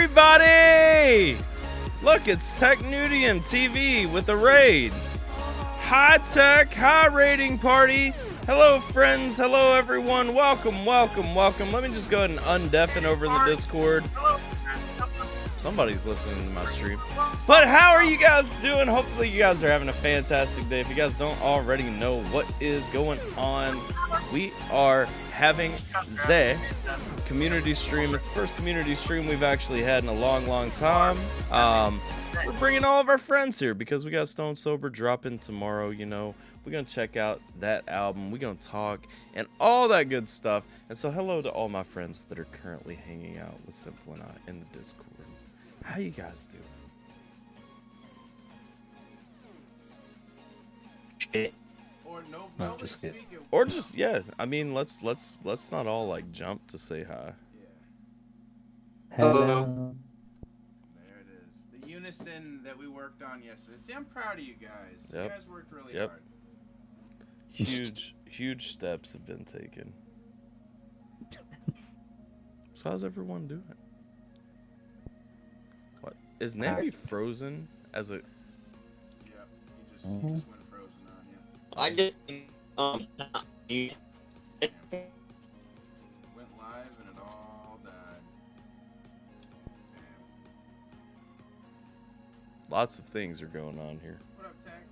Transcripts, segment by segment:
everybody! Look, it's Technudium TV with a raid. High tech, high rating party. Hello, friends. Hello, everyone. Welcome, welcome, welcome. Let me just go ahead and undeafen over in the Discord. Somebody's listening to my stream. But how are you guys doing? Hopefully you guys are having a fantastic day. If you guys don't already know what is going on, we are having the community stream. It's the first community stream we've actually had in a long, long time. We're bringing all of our friends here because we got Stone Sober dropping tomorrow, you know. We're going to check out that album. We're going to talk and all that good stuff. And so hello to all my friends that are currently hanging out with Simple and I in the Discord. How you guys doing? Shit. Or no, just kidding. Or just, yeah, I mean, let's not all like jump to say hi. Yeah. Hello. There it is. The unison that we worked on yesterday. See, I'm proud of you guys. Yep. You guys worked really Yep. hard. Huge steps have been taken. So how's everyone doing? What is Nappy frozen as a? Yep. He just went frozen on you. I just you Went live and it all died. Damn. Lots of things are going on here. What up, Tech?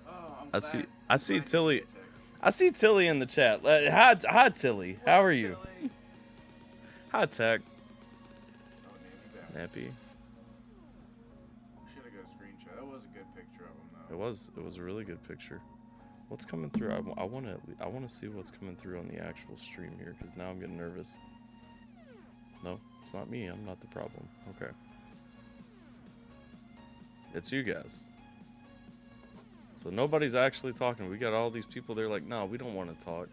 Oh, I'm I glad. see glad you Tilly. did, Tech. I see Tilly in the chat. Hi Tilly. How are you? Tilly? Hi Tech. Oh, Nappy back. Nappy. Should have got a screenshot. That was a good picture of him, though. It was a really good picture. What's coming through? I want to see what's coming through on the actual stream here because now I'm getting nervous. No, it's not me. I'm not the problem. Okay. It's you guys. So nobody's actually talking. We got all these people. They're like, no, we don't want to talk.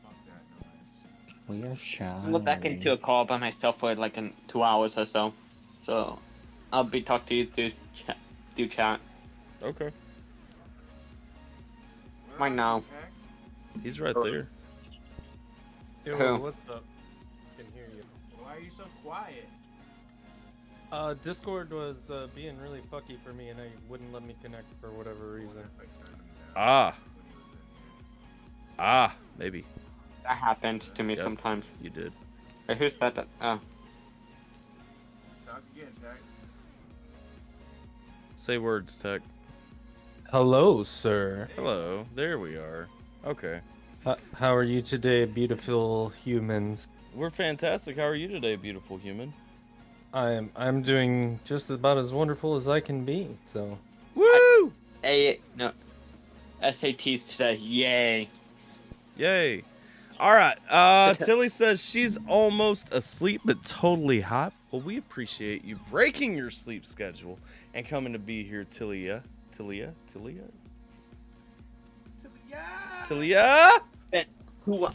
Fuck that noise. We are shy. I went back into a call by myself for like 2 hours or so. So I'll be talking to you through chat. Okay. Right now. Tech? He's right there. Yo, Who? what's up? Can hear you. Why are you so quiet? Discord was being really fucky for me, and it wouldn't let me connect for whatever reason. Maybe That happens to me Yep. sometimes. you did. Hey, who's that? Talk again, Tech. Say words, Tech. Hello, sir. Hello. There we are. Okay. How are you today, beautiful humans? We're fantastic. How are you today, beautiful human? I'm doing just about as wonderful as I can be. So Woo! No. SATs today. Yay. Yay. All right. Tilly says she's almost asleep but totally hot. Well, we appreciate you breaking your sleep schedule and coming to be here, Tillia. Tilly, yeah! Tillia? Spent 4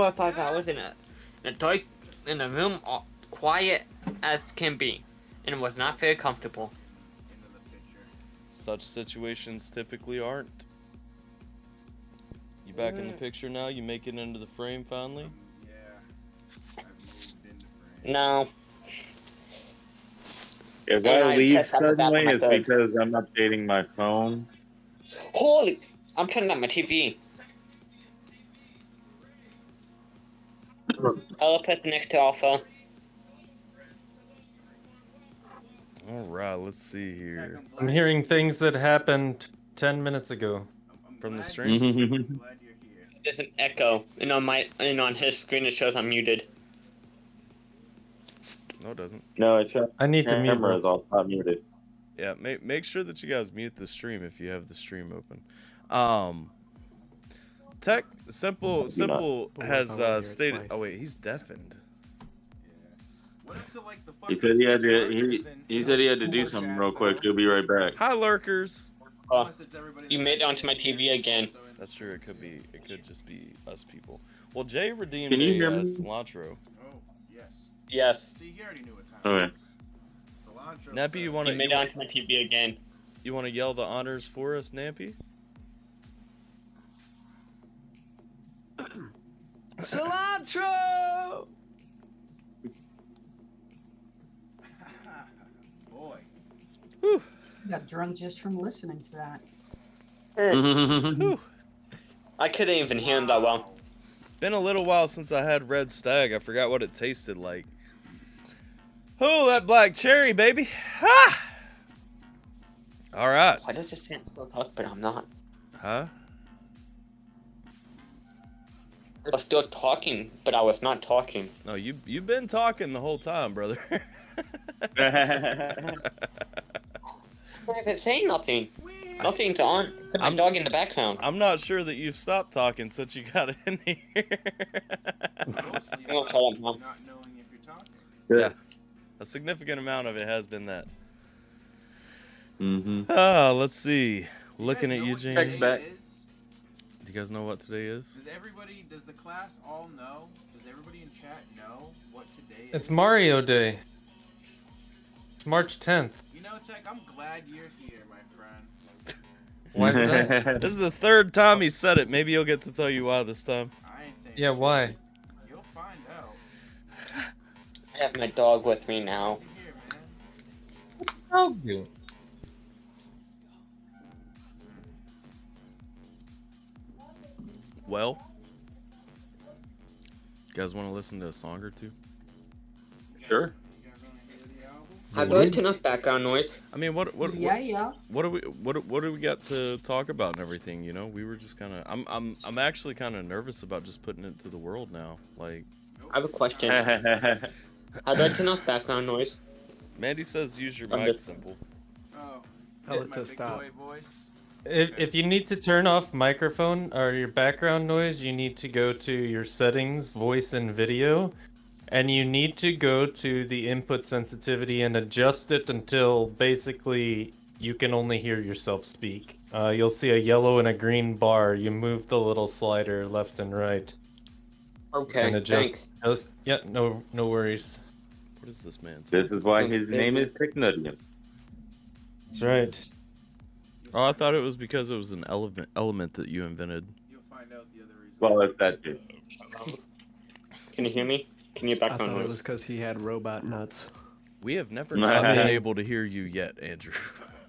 or 5 hours in a room, all quiet as can be, and it was not very comfortable. Into the picture. Such situations typically aren't. You back in the picture now? You make it into the frame finally? Yeah. I've moved into frame. No. If And I I leave checked out the back of suddenly, my it's bed. because I'm updating my phone. Holy! I'm turning on my TV. I'll put next to Alpha. All right, let's see here. I'm hearing things that happened 10 minutes ago. I'm From the glad- stream? I'm glad you're here. There's an echo, and on his screen it shows I'm muted. No, it doesn't. No, it's your I need to mute. camera is all not muted. Yeah, make sure that you guys mute the stream if you have the stream open. Tech Simple has stated. Oh wait, he's deafened. What if the, like, the He fucking said he had six to. lurkers He said he had to and do two something chat real quick. box? He'll be right back. Hi, lurkers. Oh, Unless it's everybody you that made it has onto my video, TV again. so in- That's true. It could just be us people. Well, Jay redeemed Can you hear a me? cilantro. Oh, yes. Yes, See, he already knew what time Okay. it was. Cilantro Nappy, you stuff. want you made it to onto my TV again. yell the honors for us, Nappy? Cilantro! Got drunk just from listening to that. Whew. I couldn't even hear him that well. Been a little while since I had Red Stag. I forgot what it tasted like. Oh, that black cherry, baby. Ah! All right. Why does this sound still talk, but I'm not? Huh? I was still talking, but I was not talking. No, you've been talking the whole time, brother. I haven't saying nothing. Nothing's on. It's my dog in the background. I'm not sure that you've stopped talking since you got in here. Mostly Not about not knowing if you're talking. Yeah. A significant amount of it has been that. Mm-hmm. Let's see. Looking at you, James. Text back. Do you guys know what today is? Does the class all know? Does everybody in chat know what today is? It's Mario Day. It's March 10th. You know, Tech, I'm glad you're here, my friend. Why is that? This is the third time he said it. Maybe he'll get to tell you why this time. I ain't saying Yeah, shit. why? You'll find out. I have my dog with me now. You're here, man. Oh, you. Well, you guys want to listen to a song or two? Sure. You guys wanna hear the album? How do I turn off background noise? I mean, what Yeah. do we got to talk about and everything? You know, we were just kind of. I'm actually kind of nervous about just putting it to the world now. Like, I have a question. How do I turn off background noise? Mandy says, use your I'm mic just- simple. Oh, Tell that's it my to big stop. boy voice. If you need to turn off microphone or your background noise, you need to go to your settings, voice and video, and you need to go to the input sensitivity and adjust it until basically you can only hear yourself speak. You'll see a yellow and a green bar. You move the little slider left and right Okay, and adjust. thanks. Yeah, no worries. What is this man? This is why his name is Technutium. That's right. Oh, I thought it was because it was an element that you invented. You'll find out the other reason. Well, it's that too. Can you hear me? Can you I background thought it noise? was because he had robot nuts. We have never not been able to hear you yet, Andrew.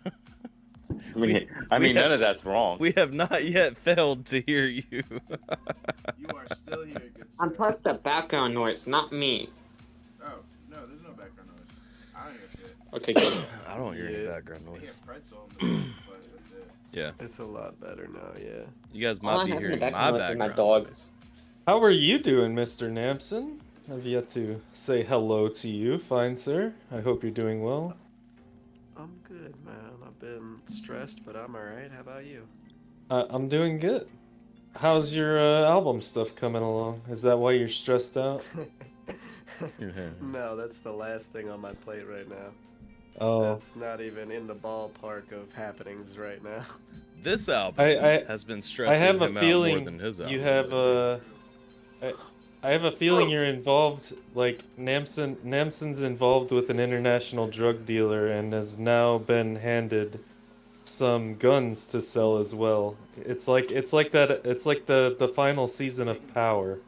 I we mean, have- none of that's wrong. We have not yet failed to hear you. You are still here, good I'm sir. talking about background noise, not me. Oh, no, there's no background noise. I don't hear shit. Okay, good. I don't hear any Yeah. background I hear noise. pretzel in the back, but that's it. Yeah, It's a lot better now, yeah. you guys All might I be have in the hearing my background noise is my background dog. noise. How are you doing, Mr. Nampson? I've yet to say hello to you, fine sir. I hope you're doing well. I'm good, man. I've been stressed, but I'm alright. How about you? I'm doing good. How's your album stuff coming along? Is that why you're stressed out? No, that's the last thing on my plate right now. Oh, That's not even in the ballpark of happenings right now. This album I has been stressing have a him out more feeling than his album. you have I have a feeling you're involved. Like Namson's involved with an international drug dealer and has now been handed some guns to sell as well. It's like that. It's like the final season of Power.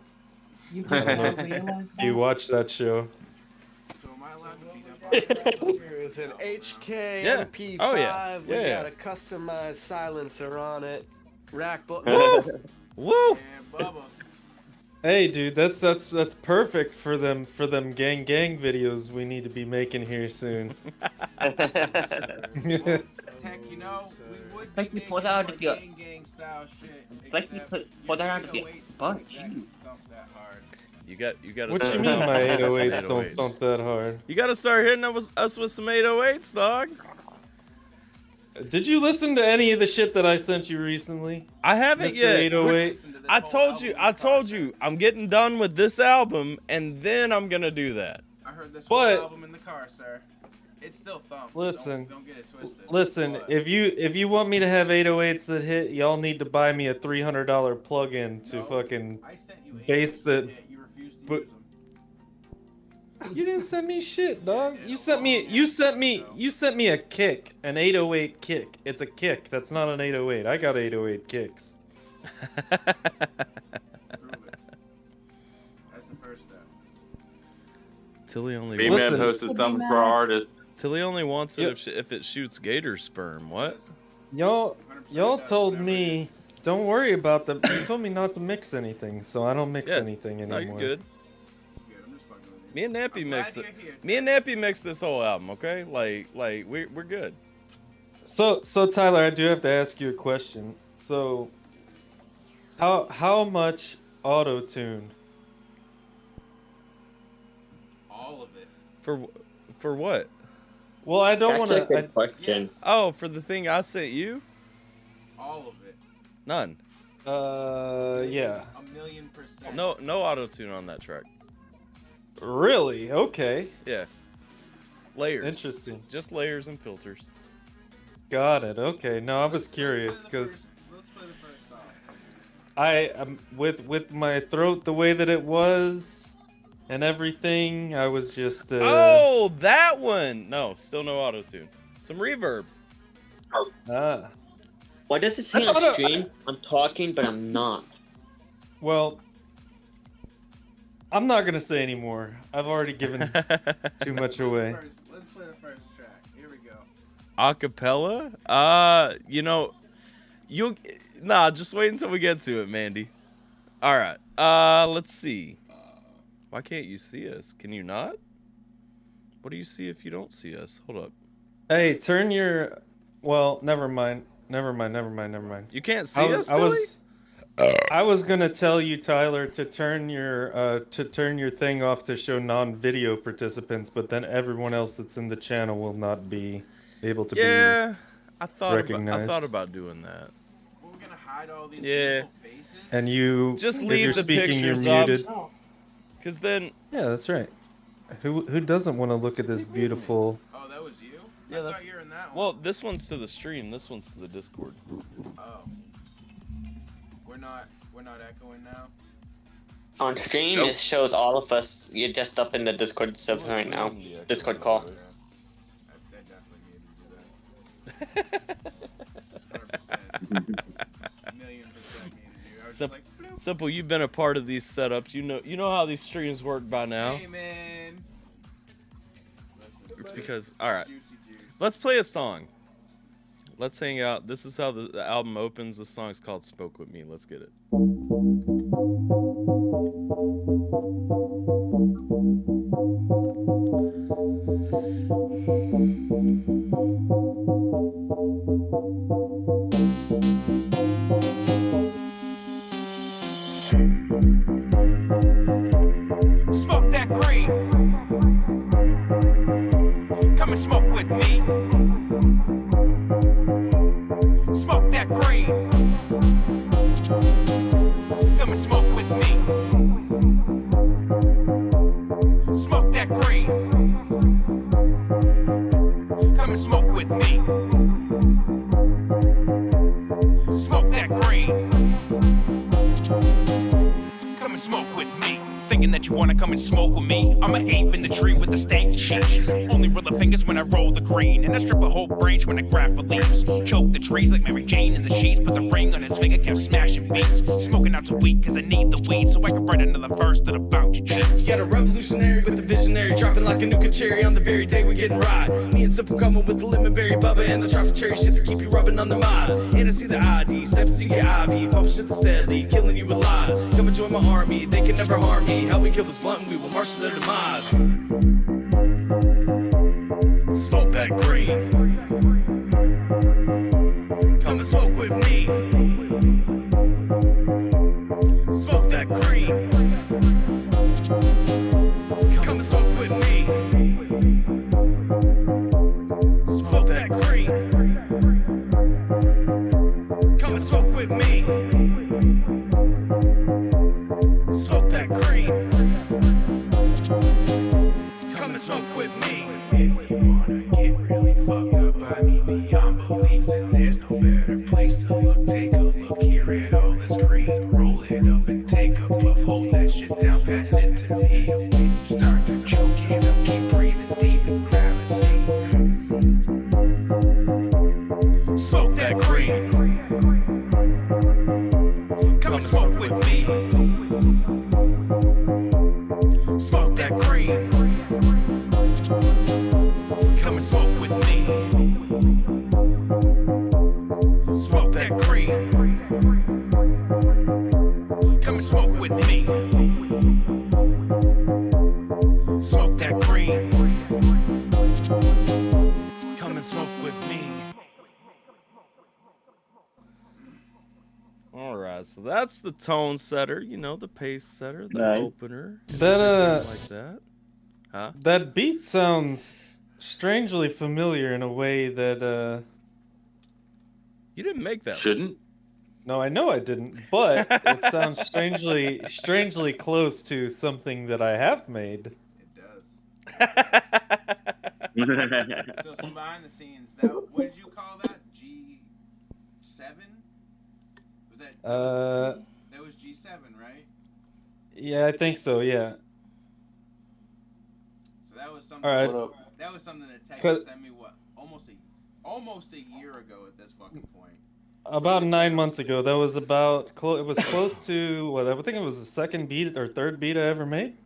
You just don't realize that? You watch that show? So am I allowed to beat up on Here's an HK Yeah. MP5. Oh, yeah. We Yeah. got a customized silencer on it. Rack Woo! and Bubba? Hey, dude, that's perfect for them gang videos we need to be making here soon. Tech, you know, we would Like be you put making out more of your- gang style shit. like you except put your out of your 808s butt, don't jack you. thump that hard. You got. What you mean my 808s don't thump that hard? You got to start hitting us with some 808s, dog. Did you listen to any of the shit that I sent you recently? I haven't Mr. yet. 808? Listen to this I whole told you. album I told process. you. I'm getting done with this album, and then I'm gonna do that. I heard this But- whole album in the car, sir. It's still thump. Listen. Don't get it twisted. Listen, But- if you want me to have 808s that hit, y'all need to buy me a $300 plug-in to No. fucking. I sent you base the- You refused to but- use them. You didn't send me shit, dog. You sent me a kick, an 808 kick. It's a kick. That's not an 808. I got 808 kicks. Prove it. That's the first step. Tilly only. B-Man Listen. posted something for our artist. Tilly only wants it Yep. if it shoots gator sperm. What? Y'all 100% does, told whatever it me is. don't worry about the. You told me not to mix anything, so I don't mix Yeah. anything No, anymore. you're good. Good, I'm just fucking with you. Me and Nappy I'm mixed glad it. you're here, Me and Nappy mixed this whole album. Okay, like we're good. So Tyler, I do have to ask you a question. So, how much auto tune? all of it. For what? Well, I don't want That's a to. good question. Yes, Oh, for the thing I sent you? all of it. None. Yeah. 1,000,000%. No auto tune on that track. Really? Okay. Yeah. Layers. Interesting. Just layers and filters. Got it. Okay. No, I was Let's curious play the because first- let's play the first song. I with my throat the way that it was and everything, I was just. Oh, that one. No, still no auto tune. Some reverb. Ah. What does it say I thought on I- stream? I'm talking, but I'm not. Well, I'm not gonna say anymore. I've already given too much away. Let's play the first track. Here we go. Acapella? Just wait until we get to it, Mandy. All right. Let's see. Why can't you see us? Can you not? What do you see if you don't see us? Hold up. Hey, turn your. Well, never mind. Never mind. You can't see us, Tilly? I was gonna tell you, Tyler, to turn your thing off to show non-video participants, but then everyone else that's in the channel will not be able to Yeah, I thought recognized. about doing that. We're gonna hide all these Yeah. beautiful faces. be. And you Just if leave you're the speaking, you're pictures up. muted. Oh, Cause then, Yeah, that's right. Who doesn't want to look at this beautiful? Oh, that was you? Yeah, I that's- thought you were in that one. well, this one's to the stream. This one's to the Discord. Oh. We're not echoing now. On stream, Nope. it shows all of us. You're just up in the Discord server right now. Discord call. I definitely needed to do that. 100%. 1,000,000% needed to. I was Sup- just like, bloop. Simple, you've been a part of these setups. You know how these streams work by now. Hey, man. It's because, all right, Juicy juice. let's play a song. Let's hang out. This is how the album opens. The song's called "Spoke with Me." Let's get it. Smoke that green. Come and smoke with me. Smoke that green. Come and smoke with me. Smoke that green. Come and smoke with me. Smoke that green. Come and smoke with me. Thinking that you wanna come and smoke with me. I'm an ape in the tree with the stanky sheesh. Only roll the fingers when I roll the green. And I strip a whole branch when I grab for leaves. Choke the trees like Mary Jane in the sheets. Put the ring on his finger, kept smashing beats. Smoking out to weed cause I need the weed. So I can write another verse that about your cheeks. Got a revolutionary with a visionary, dropping like a nuka cherry on the very day we're getting right. Me and Simple coming with the lemon berry bubba and the chocolate cherry shit to keep you rubbing on the minds. And I see the ID, steps to your IV, pump shit steadily, killing you with lies. Come and join my army, they can never harm me. Help me kill this blunt and we will march to their demise. Smoke that green. Come and smoke with me. Smoke that green. Come and smoke with me. Smoke that green. Come and smoke with me. Smoke that green. Come and smoke with me. If you wanna get really fucked up, I mean beyond belief, then there's no better place to look. Take a look here at all this green. Roll it up and take a puff. Hold that shit down, pass it to me. And when you start to choke it up, keep breathing deep and grab a seat. Smoke that green. Come and smoke with me. Smoke that green. green. Come and smoke with me. All right, so that's the tone setter, you know, the pace setter, the Nice. opener, and That, everything like that. Huh? That beat sounds strangely familiar in a way that, You didn't make that. Shouldn't? No, I know I didn't, but it sounds strangely close to something that I have made. It does. One. So some behind the scenes, that what did you call that? G7? Was that? That was G7, right? Yeah, I think so. Yeah. So that was something. All right. That was something that Tech sent me. What? Almost a year ago at this fucking point. About 9 months ago. That was about it was close to what I think it was the second beat or third beat I ever made.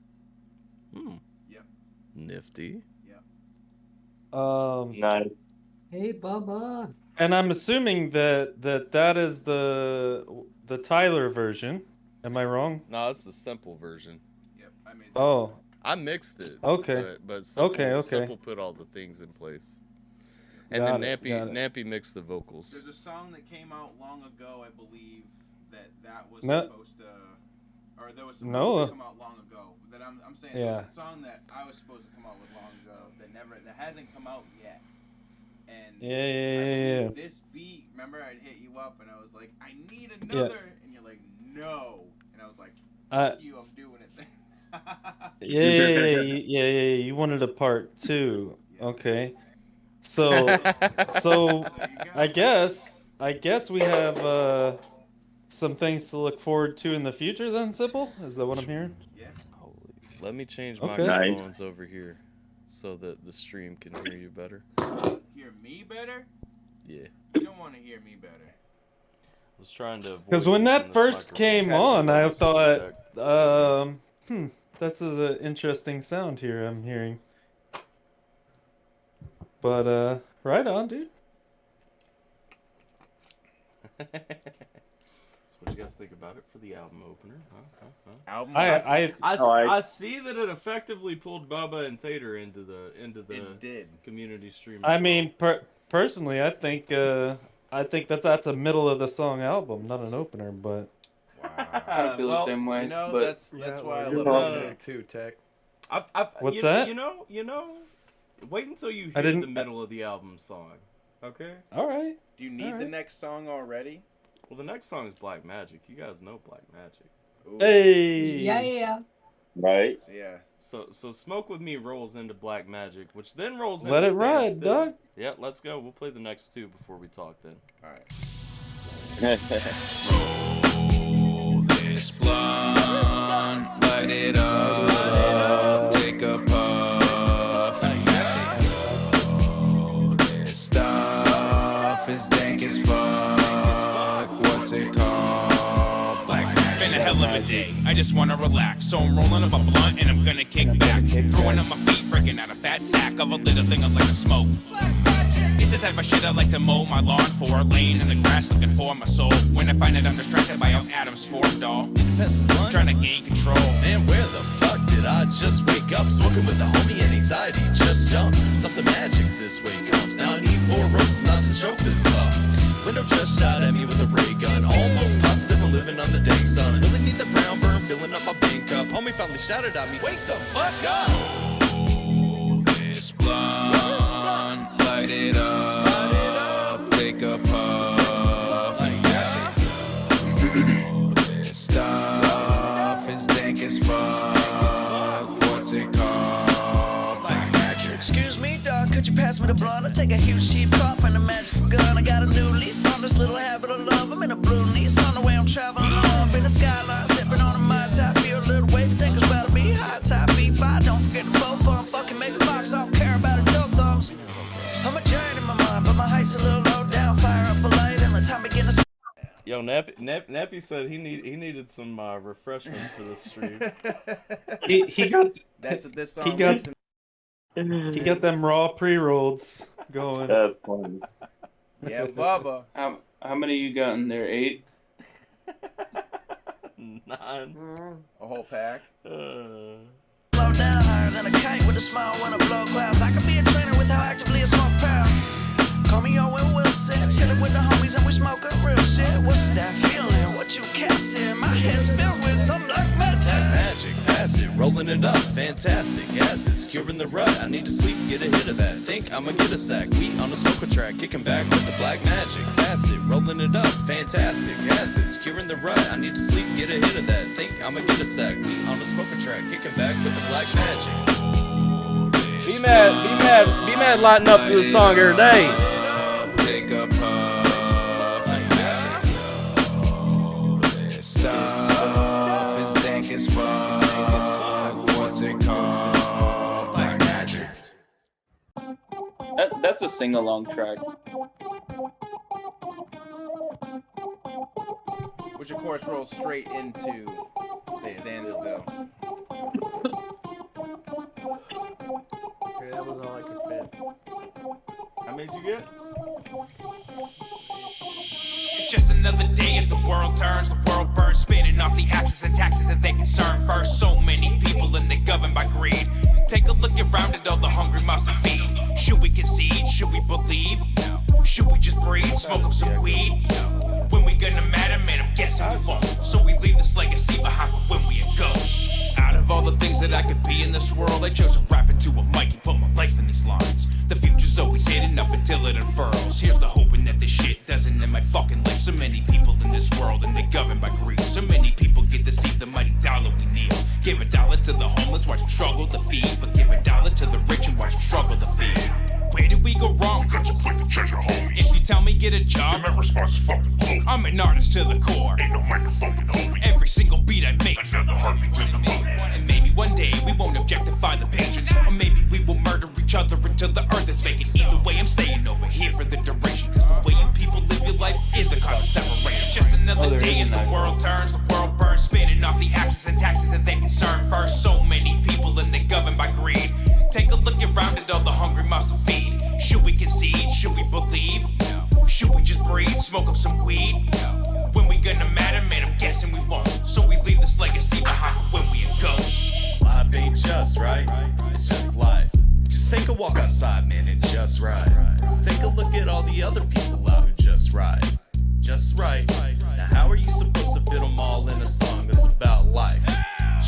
Yep. Nifty. Yep. Nice. Hey, Bubba. And I'm assuming that is the Tyler version. Am I wrong? No, it's the simple version. Yep. I made. Oh. I mixed it. Okay. But Simple, Okay. Simple put all the things in place. And Got then it, Nappy mixed the vocals. There's a song that came out long ago, I believe, that was No. supposed to, or that was supposed No. to come out long ago. That I'm saying Yeah. there's a song that I was supposed to come out with long ago that hasn't come out yet. And Yeah. this beat, remember I'd hit you up and I was like, I need another, and you're like, no, and I was like, fuck you, I'm doing it then. Yeah. You wanted a part 2. Okay. So I guess we have some things to look forward to in the future then, Simple? Is that what I'm hearing? Yeah. Holy. Let me change my Okay. microphones over here so that the stream can hear you better. Hear me better? Yeah. You don't want to hear me better. I was trying to avoid Because when using that this first microphone. came on, I thought, that's an interesting sound here I'm hearing. But, right on, dude. So what you guys think about it for the album opener? Album. I see that it effectively pulled Bubba and Tater into the It did. community stream. I mean, personally, I think that's a middle of the song album, not an opener, but I feel the same way. You know, but that's why I you're love wrong, it. Tech too, Tech. What's that? You know. Wait until you I hear didn't- the middle of the album song. Okay. all right. Do you need the next song already? Well, the next song is Black Magic. You guys know Black Magic. Ooh. Hey. Yeah. Right? So, yeah. So Smoke With Me rolls into Black Magic, which then rolls into Let it Stand ride, Still. dog. Yeah, let's go. We'll play the next 2 before we talk then. All right. Roll this blunt, light it up, take a puff, oh, this stuff is dank as fuck. What's it called? Black Magic. Been a hell of a day. I just wanna relax, so I'm rolling up a blunt and I'm gonna kick back, throwing up my feet, breaking out a fat sack of a little thing I'd like to smoke. It's the type of shit I like to mow my lawn for, laying in the grass looking for my soul. When I find it, I'm distracted by how Adam's formed all. Trying to gain control. Man, where the fuck did I just wake up? Smoking with the homie and anxiety just jumped. Something magic this way comes. Now I need 4 roses not to choke this puff. Window just shot at me with a ray gun. Almost positive I'm living on the dang sun. Really need the brown burn, filling up my bank cup. Homie finally shouted at me, wake the fuck up! This blunt, light it up, take a puff. This stuff is dank as fuck. What's it called? Black Magic. Excuse me, dog, could you pass me the blunt? I take a huge cheap puff and the magic's begun. I got a new lease on this little habit of love. I'm in a blue lease on the way I'm traveling home. In the skyline, sipping on a Mai Tai. Feel a little wave, think it's about to be high top B5. Don't forget the fofo, I'm fucking make a box. I don't care about a dope those. I'm a giant in my mind, but my height's a little low down. Fire up a light and the time begin to. Yo, Nappy said he needed some refreshments for this stream. He got That's what this song he got makes he got them raw pre-rolls going. That's funny. Yeah, Bubba. how many you got in there? 8? 9. A whole pack. Slow down, higher than a kite with a smile when I blow clouds. I could be a trainer with how actively I smoke pounds. Call me Owen Wilson, chillin' with the homies and we smoke up real shit. What's that feeling? What you casting? My head's filled with some black magic. Magic, acid, rolling it up, fantastic. Acids, curing the rut. I need to sleep, get a hit of that. Think I'ma get a sack. We on the smoker track, kicking back with the black magic. Acid, rolling it up, fantastic. Acids, curing the rut. I need to sleep, get a hit of that. Think I'ma get a sack. We on the smoker track, kicking back with the black magic. Be mad, lighting up to the song every day. Take a puff, this stuff is dank as fuck. What's it called? Black magic. That's a sing-along track. Which of course rolls straight into Stand Still. Okay, that was all I could fit. How many did you get? It's just another day as the world turns, the world burns, spinning off the axis and taxes that they concern first. So many people and they're governed by greed. Take a look around at all the hungry mouths to feed. Should we concede? Should we believe? Should we just breathe? Smoke up some weed? When we gonna matter, man, I'm guessing we won't. So we leave this legacy behind for when we go. Out of all the things that I could be in this world, I chose to rap into a mic and put my life in these lines. The future's always hidden up until it unfurls. Here's the hoping that this shit doesn't end my fucking life. So many people in this world and they're governed by greed. So many people get to see the mighty dollar we kneel. Give $1 to the homeless, watch them struggle to feed. But give $1 to the rich and watch them struggle to feed. Where did we go wrong? We got to quit the check your homies. If you tell me get a job, the response is fucking cool. I'm an artist to the core. Ain't no microphone can hold me. Every single beat I make, another heartbeat to the moon. And maybe one day we won't objectify the patrons, or maybe we will murder each other until the earth is vacant. Either way, I'm staying over here for the duration. Cause the way you people live your life is the cause of separation. Just another day as the world turns, the world burns, spinning off the axis and taxes that they concern first. So many people and they're governed by greed. Take a look around at all the hungry mouths to feed. Should we concede? Should we believe? Should we just breathe? Smoke up some weed? When we gonna matter, man, I'm guessing we won't. So we leave this legacy behind for when we go. Life ain't just right, it's just life. Just take a walk outside, man, and just ride. Take a look at all the other people out who just ride. Just right. Now how are you supposed to fit them all in a song that's about life?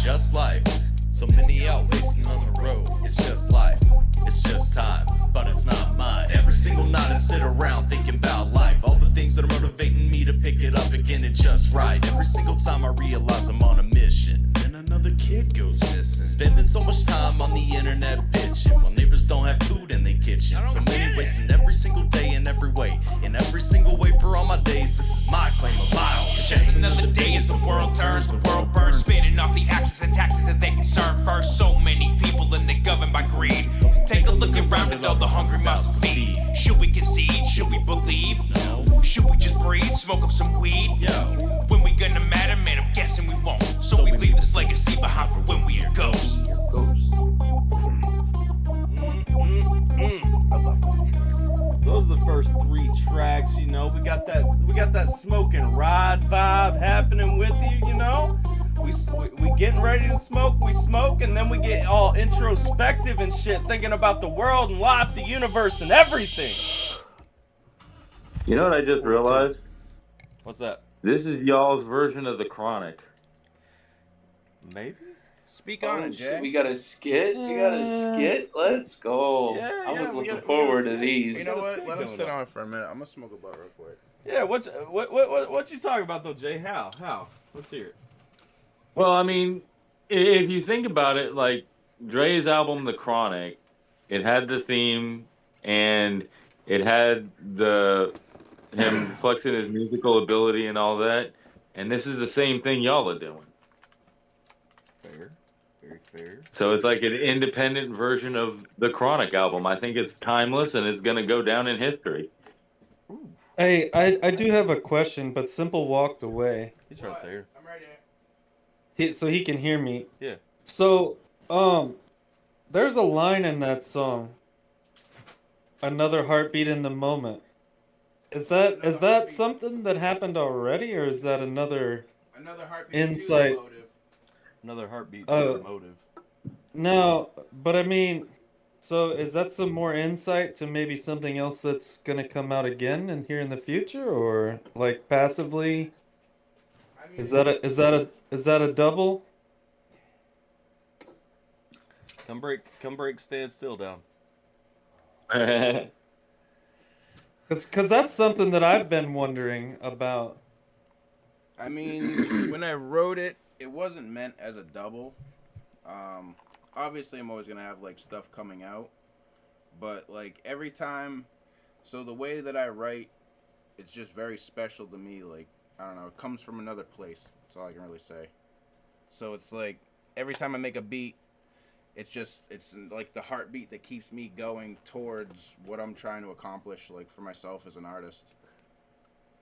Just life. So many out wasting on the road. It's just life. It's just time, but it's not mine. Every single night I sit around thinking about life. All the things that are motivating me to pick it up again and just right. Every single time I realize I'm on a mission, and another kid goes missing. Spending so much time on the internet bitching while neighbors don't have food in their kitchen. So many wasting every single day in every way. In every single way for all my days. This is my claim of my own. Just another day as the world turns, the world burns, spinning off the axis and taxes that they concern first. So many people and they're governed by greed. Take a look around at all the hungry mouths to feed. Should we concede? Should we believe? No. Should we just breathe? Smoke up some weed? Yeah. When we gonna matter, man, I'm guessing we won't. So we leave this legacy behind for when we are ghosts. So those are the first 3 tracks, you know. We got that smoking ride vibe happening with you, you know. We getting ready to smoke, we smoke, and then we get all introspective and shit, thinking about the world and life, the universe, and everything. You know what I just realized? What's that? This is y'all's version of the Chronic. Maybe? Speak on it, Jay. We got a skit? We got a skit? Let's go. I was looking forward to these. You know what? Let him sit on it for a minute. I'm gonna smoke a butt real quick. Yeah, what you talking about though, Jay? How? Let's hear it. Well, I mean, if you think about it, like Dre's album, The Chronic, it had the theme and it had him flexing his musical ability and all that, and this is the same thing y'all are doing. Fair. Very fair. So it's like an independent version of the Chronic album. I think it's timeless and it's going to go down in history. Hey, I do have a question, but Simple walked away. He's right there. I'm right here. So he can hear me. Yeah. So, there's a line in that song. Another heartbeat in the moment. Is that something that happened already, or is that another heartbeat insight? Another heartbeat to the motive. No, but I mean, so is that some more insight to maybe something else that's gonna come out again and here in the future, or like passively? Is that a double? Come break, stand still down. Cause that's something that I've been wondering about. I mean, when I wrote it, it wasn't meant as a double. Obviously, I'm always gonna have like stuff coming out, but like every time, so the way that I write, it's just very special to me. Like, I don't know, it comes from another place. That's all I can really say. So it's like every time I make a beat, it's like the heartbeat that keeps me going towards what I'm trying to accomplish, like for myself as an artist.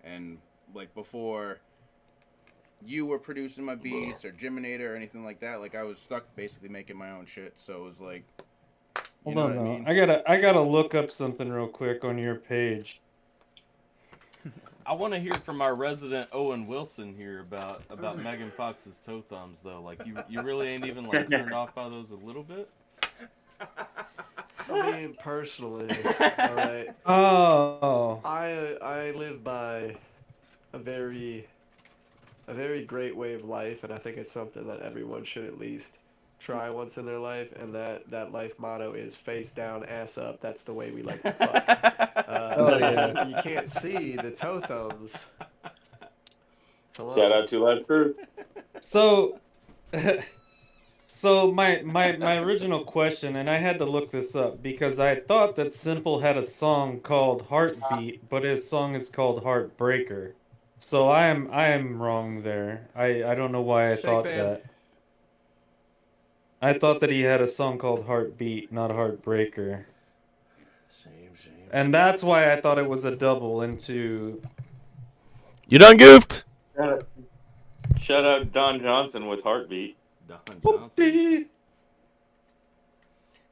And like before you were producing my beats or Jiminator or anything like that, like I was stuck basically making my own shit. So it was like, you Hold know on, what I though. mean? I gotta look up something real quick on your page. I want to hear from our resident Owen Wilson here about Megan Fox's toe thumbs, though. Like, you really ain't even like turned off by those a little bit. I mean, personally, all right. Oh. I live by a very great way of life, and I think it's something that everyone should at least try once in their life. And that life motto is face down, ass up. That's the way we like to fuck. Oh, yeah. You can't see the toe thumbs. Shout out to Life Crew. So, so my original question, and I had to look this up because I thought that Simple had a song called Heartbeat, but his song is called Heartbreaker. So I am wrong there. I don't know why I thought that. I thought that he had a song called Heartbeat, not Heartbreaker. Shame. And that's why I thought it was a double into. You done goofed? Shout out Don Johnson with Heartbeat. Don Johnson.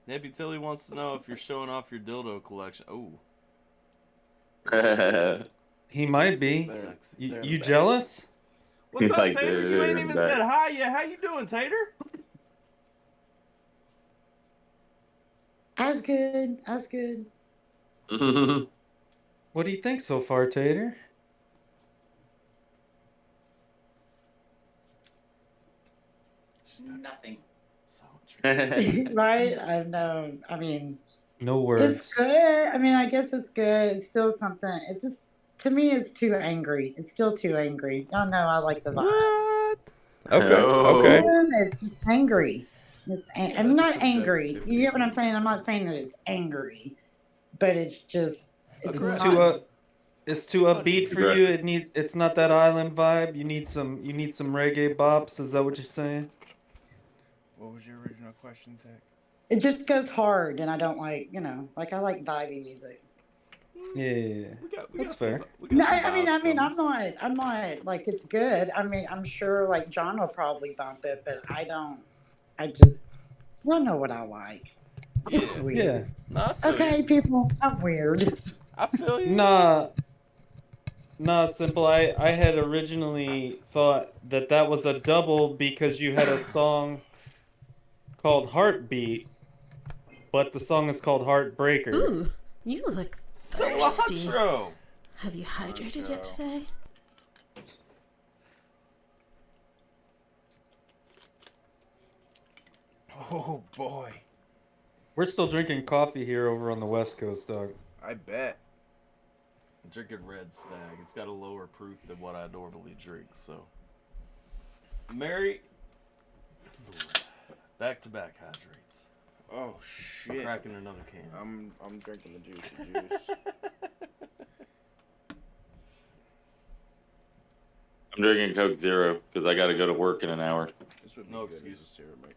Nebby Tilly wants to know if you're showing off your dildo collection. Oh. He might be. You jealous? What's up, Like, Tater? You ain't even said hi yet. How you doing, Tater? That's good. That's good. What do you think so far, Tater? Nothing. Right? I know. I mean, No words. it's good. I mean, I guess it's good. It's still something. It's just, to me, it's too angry. It's still too angry. Y'all know I like the vibe. What? Okay. It's just angry. I'm not angry. You get what I'm saying? I'm not saying that it's angry, but it's just It's not- too upbeat for you. It's not that island vibe. You need some reggae bops. Is that what you're saying? What was your original question, Tech? It just goes hard, and I don't like, like I like vibey music. Yeah, that's fair. No, I mean, I'm not like it's good. I mean, I'm sure like John will probably bump it, but I don't. I just don't know what I like. It's weird. Yeah. Nah, I feel Okay, people, I'm weird. I feel you. Nah, Simple. I had originally thought that was a double because you had a song called Heartbeat, but the song is called Heartbreaker. Ooh, you look thirsty. Cilantro. Have you hydrated yet today? Oh boy. We're still drinking coffee here over on the West Coast, dog. I bet. I'm drinking Red Stag. It's got a lower proof than what I normally drink, so. Mary, back-to-back hydrates. Oh I'm shit. cracking another can. I'm drinking the juice. I'm drinking Coke Zero because I got to go to work in an hour. This would be No good as a excuses. syrup mix.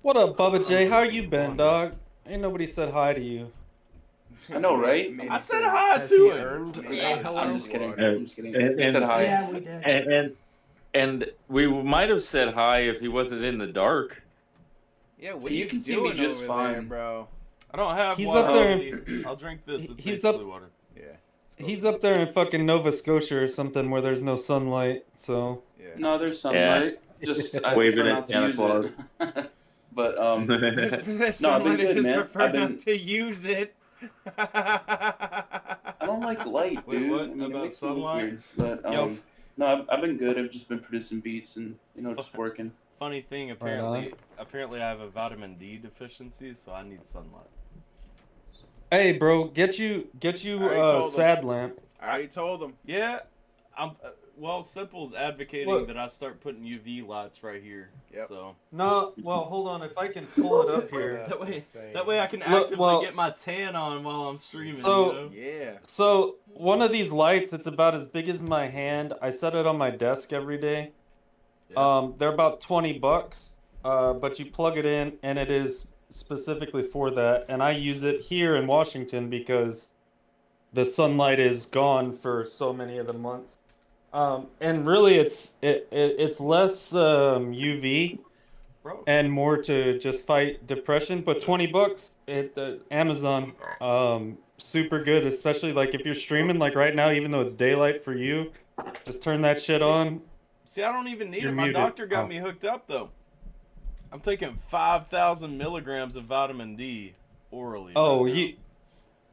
What up, Bubba J? How you been, dog? Ain't nobody said hi to you. I know, right? I said hi Has to he him. earned a I'm hello? just kidding. And- I'm just kidding. and- He said hi. Yeah, we did. And we might have said hi if he wasn't in the dark. Yeah, what You are can see me doing just over there, fine. bro? I don't have He's water. up there. I'll drink this. It's He's basically up- water. Yeah. He's up there in fucking Nova Scotia or something where there's no sunlight, so. Yeah. No, there's sunlight. Just I Waving prefer at not to Santa use Claus. it. But There's no, I've been someone who good, just man. prefer I've been. not to use it. I don't like light, Wait, dude. what? I mean, About it makes me look sunlight? weird. But Yo, no, I've been good. I've just been producing beats and just working. funny thing, apparently I have a vitamin D deficiency, so I need sunlight. Hey, bro, get you already told him. sad lamp. I already told them. Yeah, I'm. Well, Simple's advocating Look. that I start putting UV lights right here. Yep. So No, well, hold on. If I can pull it up here. that way I can Look, actively well- get my tan on while I'm streaming. So- Yeah. So one of these lights, it's about as big as my hand. I set it on my desk every day. They're about $20, but you plug it in, and it is specifically for that. And I use it here in Washington because the sunlight is gone for so many of the months. And really, it's less UV Bro. and more to just fight depression. But $20 at Amazon, super good, especially like if you're streaming like right now, even though it's daylight for you, just turn that shit on. See, I don't even need You're it. My muted. doctor got Oh. me hooked up though. I'm taking 5,000 milligrams of vitamin D orally. Oh, right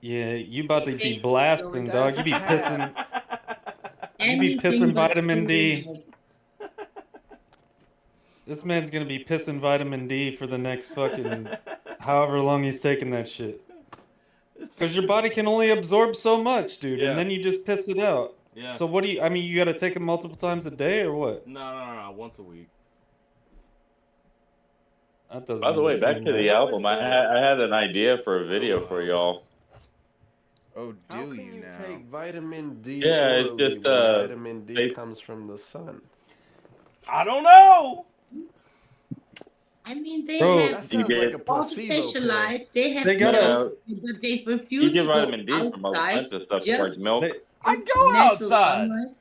now. you about to be blasting, dog. You be pissing. You be pissing Anything but vitamin D. fingers. This man's gonna be pissing vitamin D for the next fucking however long he's taking that shit. Because your body can only absorb so much, dude, Yeah. and then you just piss it out. Yeah. So what do you? I mean, you gotta take it multiple times a day or what? No, once a week. That doesn't. By the way, even back seem to right. the album. I had an idea for a video for y'all. Oh, How can you take vitamin D Yeah, it's orally just, when vitamin D bas- comes from the sun? I don't know. I mean, they Bro, have That sounds like a placebo artificial pill. lights. They have They gotta- pills, but they You refuse get to go vitamin D from a bunch outside. of stuff just like milk. I go natural outside. sunlight.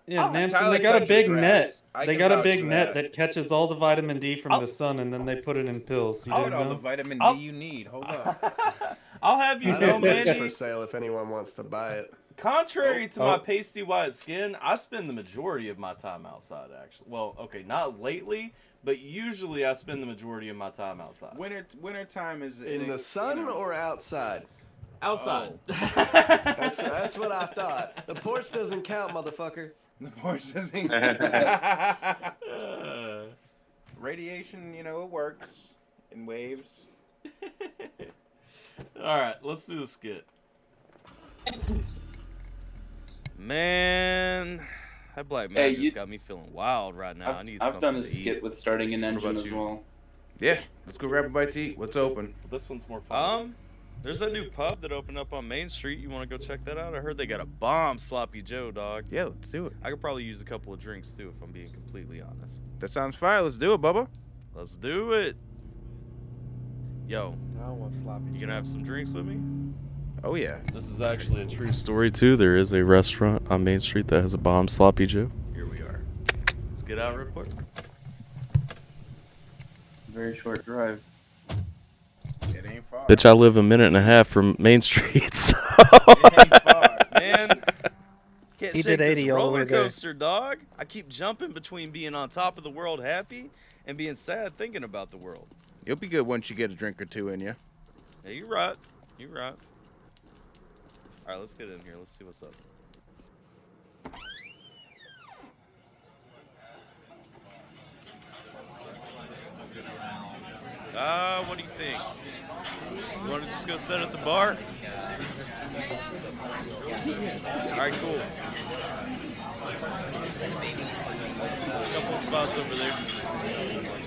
Yeah, I'll have Namson, Tyler they got a touch big your net. grass. I They can got a vouch big for net that. that catches all the vitamin D from I'll- the sun, and then they put it in pills. You I'll- didn't all know? the Vitamin I'll- D you need. Hold up. I'll have you I know, have it for Mandy. sale if anyone wants to buy it. Contrary to my Oh. pasty white skin, I spend the majority of my time outside. Actually, well, okay, not lately, but usually I spend the majority of my time outside. Winter time is In the sun or outside? Outside. That's what I thought. The porch doesn't count, motherfucker. The porch doesn't. Radiation, it works in waves. All right, let's do the skit. Man, that black man Hey, just you- got me feeling wild right now. I need I've something done a to skit eat. with starting an engine about as you? well. Yeah, let's go grab a bite to eat. What's open? This one's more fun. There's that new pub that opened up on Main Street. You want to go check that out? I heard they got a bomb sloppy Joe, dog. Yeah, let's do it. I could probably use a couple of drinks too, if I'm being completely honest. That sounds fire. Let's do it, Bubba. Let's do it. Yo, I don't want sloppy. you gonna have some drinks with me? Oh yeah. This is actually a true story too. There is a restaurant on Main Street that has a bomb sloppy Joe. Here we are. Let's get out real quick. Very short drive. It ain't far. Bitch, I live a minute and a half from Main Street. So. It ain't far, man. Can't He shake did 80 this all the way roller there. coaster, dog. I keep jumping between being on top of the world happy and being sad thinking about the world. You'll be good once you get a drink or two in you. Yeah, you right. You right. All right, let's get in here. Let's see what's up. What do you think? You want to just go sit at the bar? All right, cool. A couple of spots over there.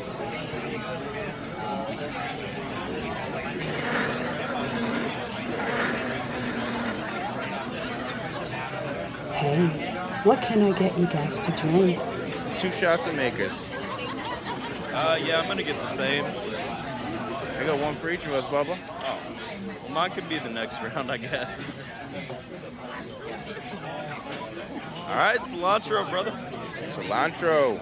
Hey, what can I get you guys to drink? 2 shots of Makers. Yeah, I'm gonna get the same. I got one for each of us, Bubba. Oh, well, mine could be the next round, I guess. All right, cilantro, brother. Cilantro.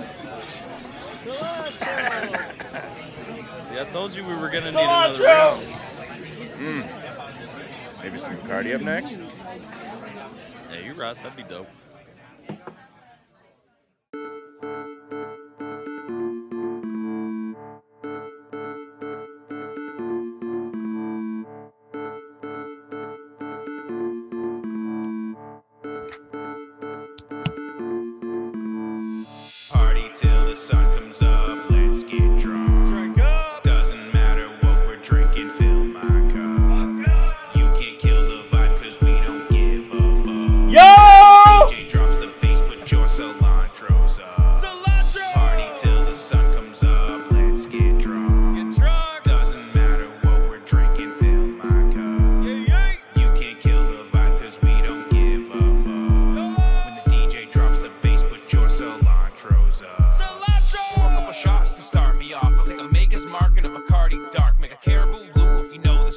See, I told you we were gonna need another round. Maybe some Cardi up next. Yeah, you're right. That'd be dope.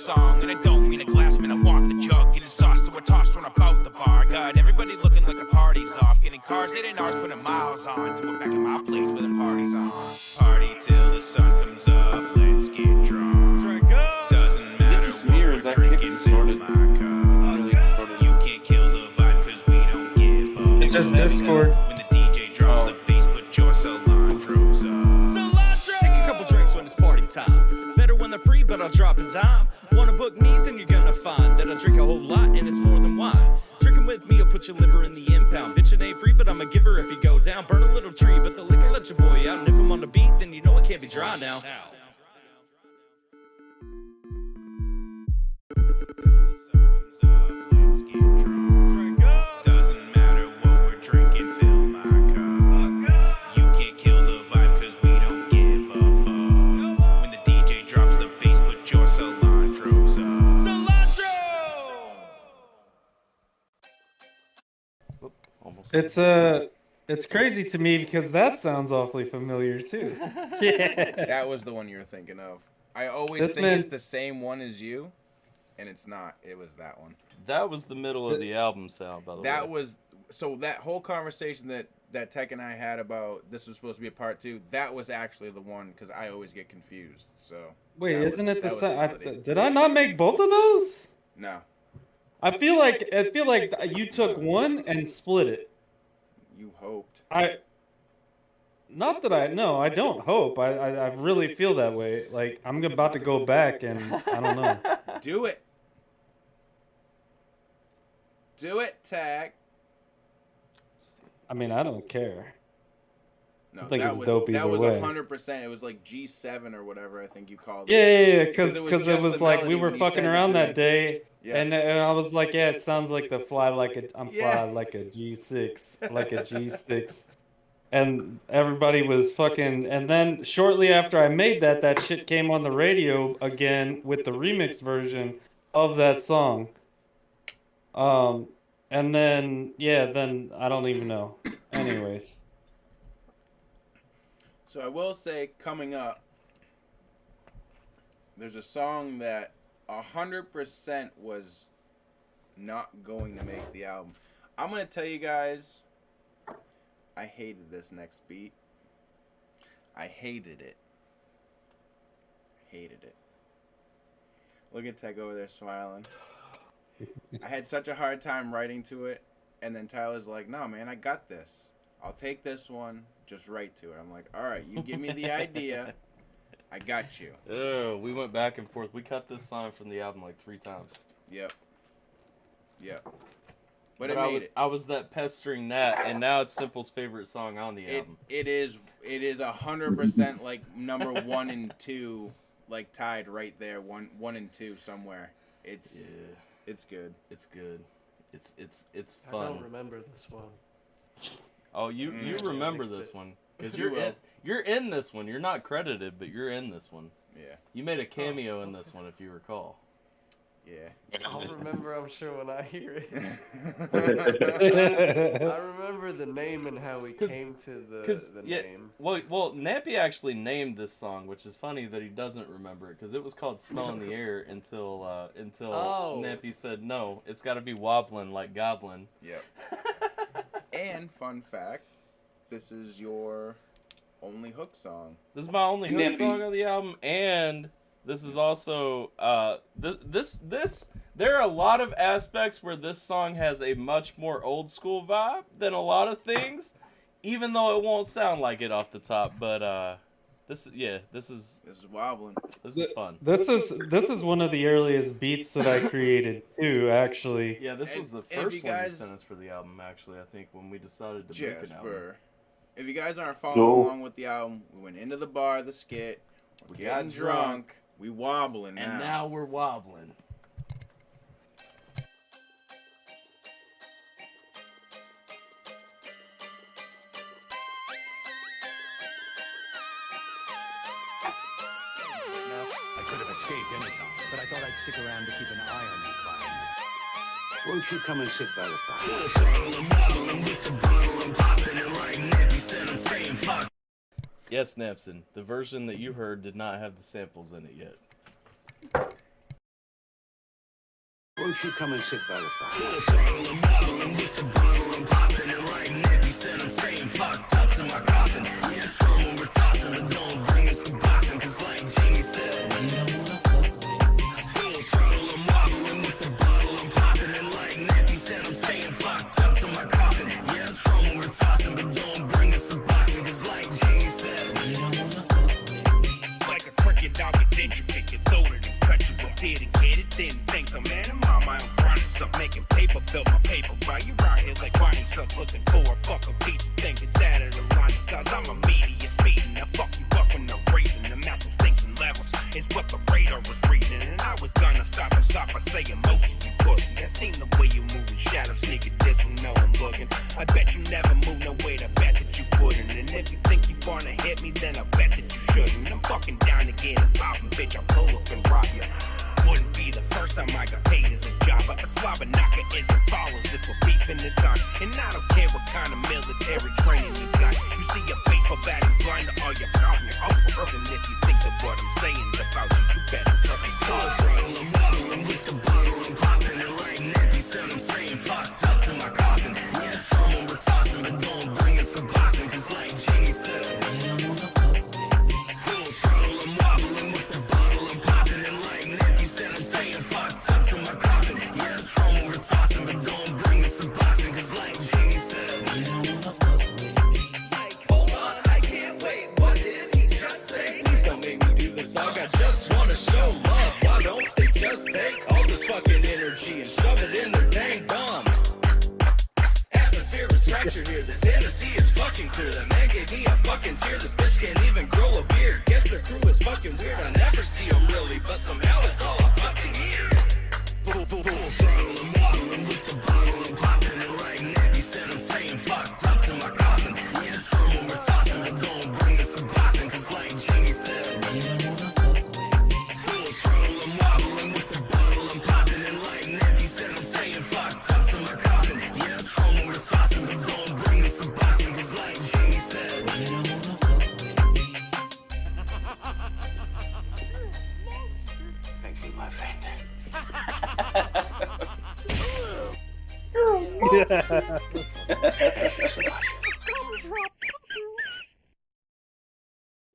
song. And I don't mean a glass, man, I walk the jug. Getting sauce to a toss, run about the bar. Got everybody looking like the party's off. Getting cars, they didn't ours, putting miles on. To we're back in my place where the party's on. Party till the sun comes up, let's get drunk. Drink up. Doesn't matter. Is it just me or is that kick distorted? Really distorted. You can't kill the vibe cause we don't give up. It's just Discord. When the DJ drops the bass, put your cilantros up. Cilantro! Take a couple drinks when it's party time. Better when they're free, but I'll drop a dime. Wanna book me, then you're gonna find that I drink a whole lot and it's more than wine. Drinking with me, I'll put your liver in the impound. Bitch, it ain't free, but I'm a giver if you go down. Burn a little tree, but the liquor let your boy out. And if I'm on the beat, then you know I can't be dry now. Doesn't matter what we're drinking, fill my cup. You can't kill the vibe cause we don't give a fuck. When the DJ drops the bass, put your cilantros up. Cilantro! It's crazy to me because that sounds awfully familiar too. Yeah. That was the one you were thinking of. I always This think man- it's the same one as you, and it's not. It was that one. That was the middle of the album sound, by the way. That was so that whole conversation that Tech and I had about this was supposed to be a part 2. That was actually the one because I always get confused. So Wait, that isn't was- it the that was same? melody. Did I not make both of those? No, I feel like you took one and split it. you hoped. Not that I no, I don't hope. I really feel that way. Like I'm about to go back and I don't know. Do it. Do it, Tag. I mean, I don't care. No, I think that it's was, dope that either was way. 100%. It was like G7 or whatever I think you called Yeah, it. because just it was the like melody we were when you fucking sent it around to that me. day, Yeah. and I was like, yeah, it sounds like the fly like a Yeah. like a G6, like a G6, and everybody was fucking. And then shortly after I made that shit came on the radio again with the remix version of that song. And then then I don't even know. Anyways. So I will say, coming up, there's a song that 100% was not going to make the album. I'm going to tell you guys, I hated this next beat. I hated it. Hated it. Look at Tech over there smiling. I had such a hard time writing to it, and then Tyler's like, no, man, I got this. I'll take this one, just write to it. I'm like, all right, you give me the idea. I got you. Oh, we went back and forth. We cut this song from the album like 3 times. Yep. But it made it. I was that pestering gnat, and now it's Simple's favorite song on the album. It is 100% like number 1 and 2, like tied right there, one and 2 somewhere. It's good. It's good. It's I fun. don't remember this one. Oh, you remember this one because you're in this one. You're not credited, but you're in this one. Yeah. You made a cameo in this one, if you recall. Yeah. I'll remember, I'm sure, when I hear it. I remember the name and how we came to the name. Well, Nappy actually named this song, which is funny that he doesn't remember it because it was called "Smell in the Air" until Nappy said no, it's got to be wobbling like Goblin. Yep. And fun fact, this is your only hook song. This is my only hook song on the album, and this is also this. There are a lot of aspects where this song has a much more old school vibe than a lot of things, even though it won't sound like it off the top. But this is wobbling. This is fun. This is one of the earliest beats that I created too, actually. Yeah, this was the first one you sent us for the album. Actually, I think when we decided to make an album. If you guys aren't following along with the album, we went into the bar, the skit, we got drunk, we wobbling now. And now we're wobbling. I could have escaped anytime, but I thought I'd stick around to keep an eye on you, Clown. Won't you come and sit by the fire? Yes, Napson, the version that you heard did not have the samples in it yet. don't you come and sit by the fire? Like a cricket, I'll get then you pick it, load it and cut you up, did and get it, then thanks a man and mama, I'm grinding stuff, making paper, build my paper, right? You out here like Barney stuff, looking for a fucking pizza, thinking that are the line stars, I'm a media speeding, I fuck you up when I'm raising, the massive stinking levels, is what the radar was reading, and I was gonna stop by saying most of you pussy, I seen the way you moving, shadow sneaking this one, no I'm looking, I bet you never move no way to bet that you wouldn't, and if you think you wanna hit me, then I bet that you shouldn't, I'm fucking down to get it poppin', bitch, I'll pull up and rob ya. Wouldn't be the first time I got paid as a job, but a slobber knocker is the follows if we're beefing it's on. And I don't care what kind of military training you got. You see your baseball bat is blind to all your problem. You're over, and if you think that what I'm saying is about you, you better cut it off. I'm wobbling with the bottle and popping it like Nappy said I'm saying fucked up to my coffin. Yeah, it's from we're tossing, but don't bring us some boxing, cause like Jamie said, you don't wanna fuck with me. Full throttle, I'm wobbling with the bottle and popping it like Nappy said I'm saying fucked up to my coffin. Yeah, it's from we're tossing, but don't bring us some boxing, cause like Jamie said, you don't wanna fuck with me. Like, hold on, I can't wait, what did he just say? Please don't make me do this song, I just wanna show love. Why don't they just take all this fucking energy and shove it in their dang bum? Atmosphere is fractured here, this Hennessy is fucking clear. That man gave me a fucking tear, this bitch can't even grow a beard. Guess the crew is fucking weird, I never see them really, but somehow it's all a fucking year. Full throttle, I'm wobbling with the bottle and popping it like Nappy said I'm saying fucked up to my coffin. Yeah, it's from when we're tossing, but don't bring us some boxing, cause like Jamie said, you don't wanna fuck with me. Full throttle, I'm wobbling with the bottle and popping it like Nappy said I'm saying fucked up to my coffin. Yeah, it's from when we're tossing, but don't bring us some boxing, cause like Jamie said, you don't wanna fuck with me. Thank you, my friend.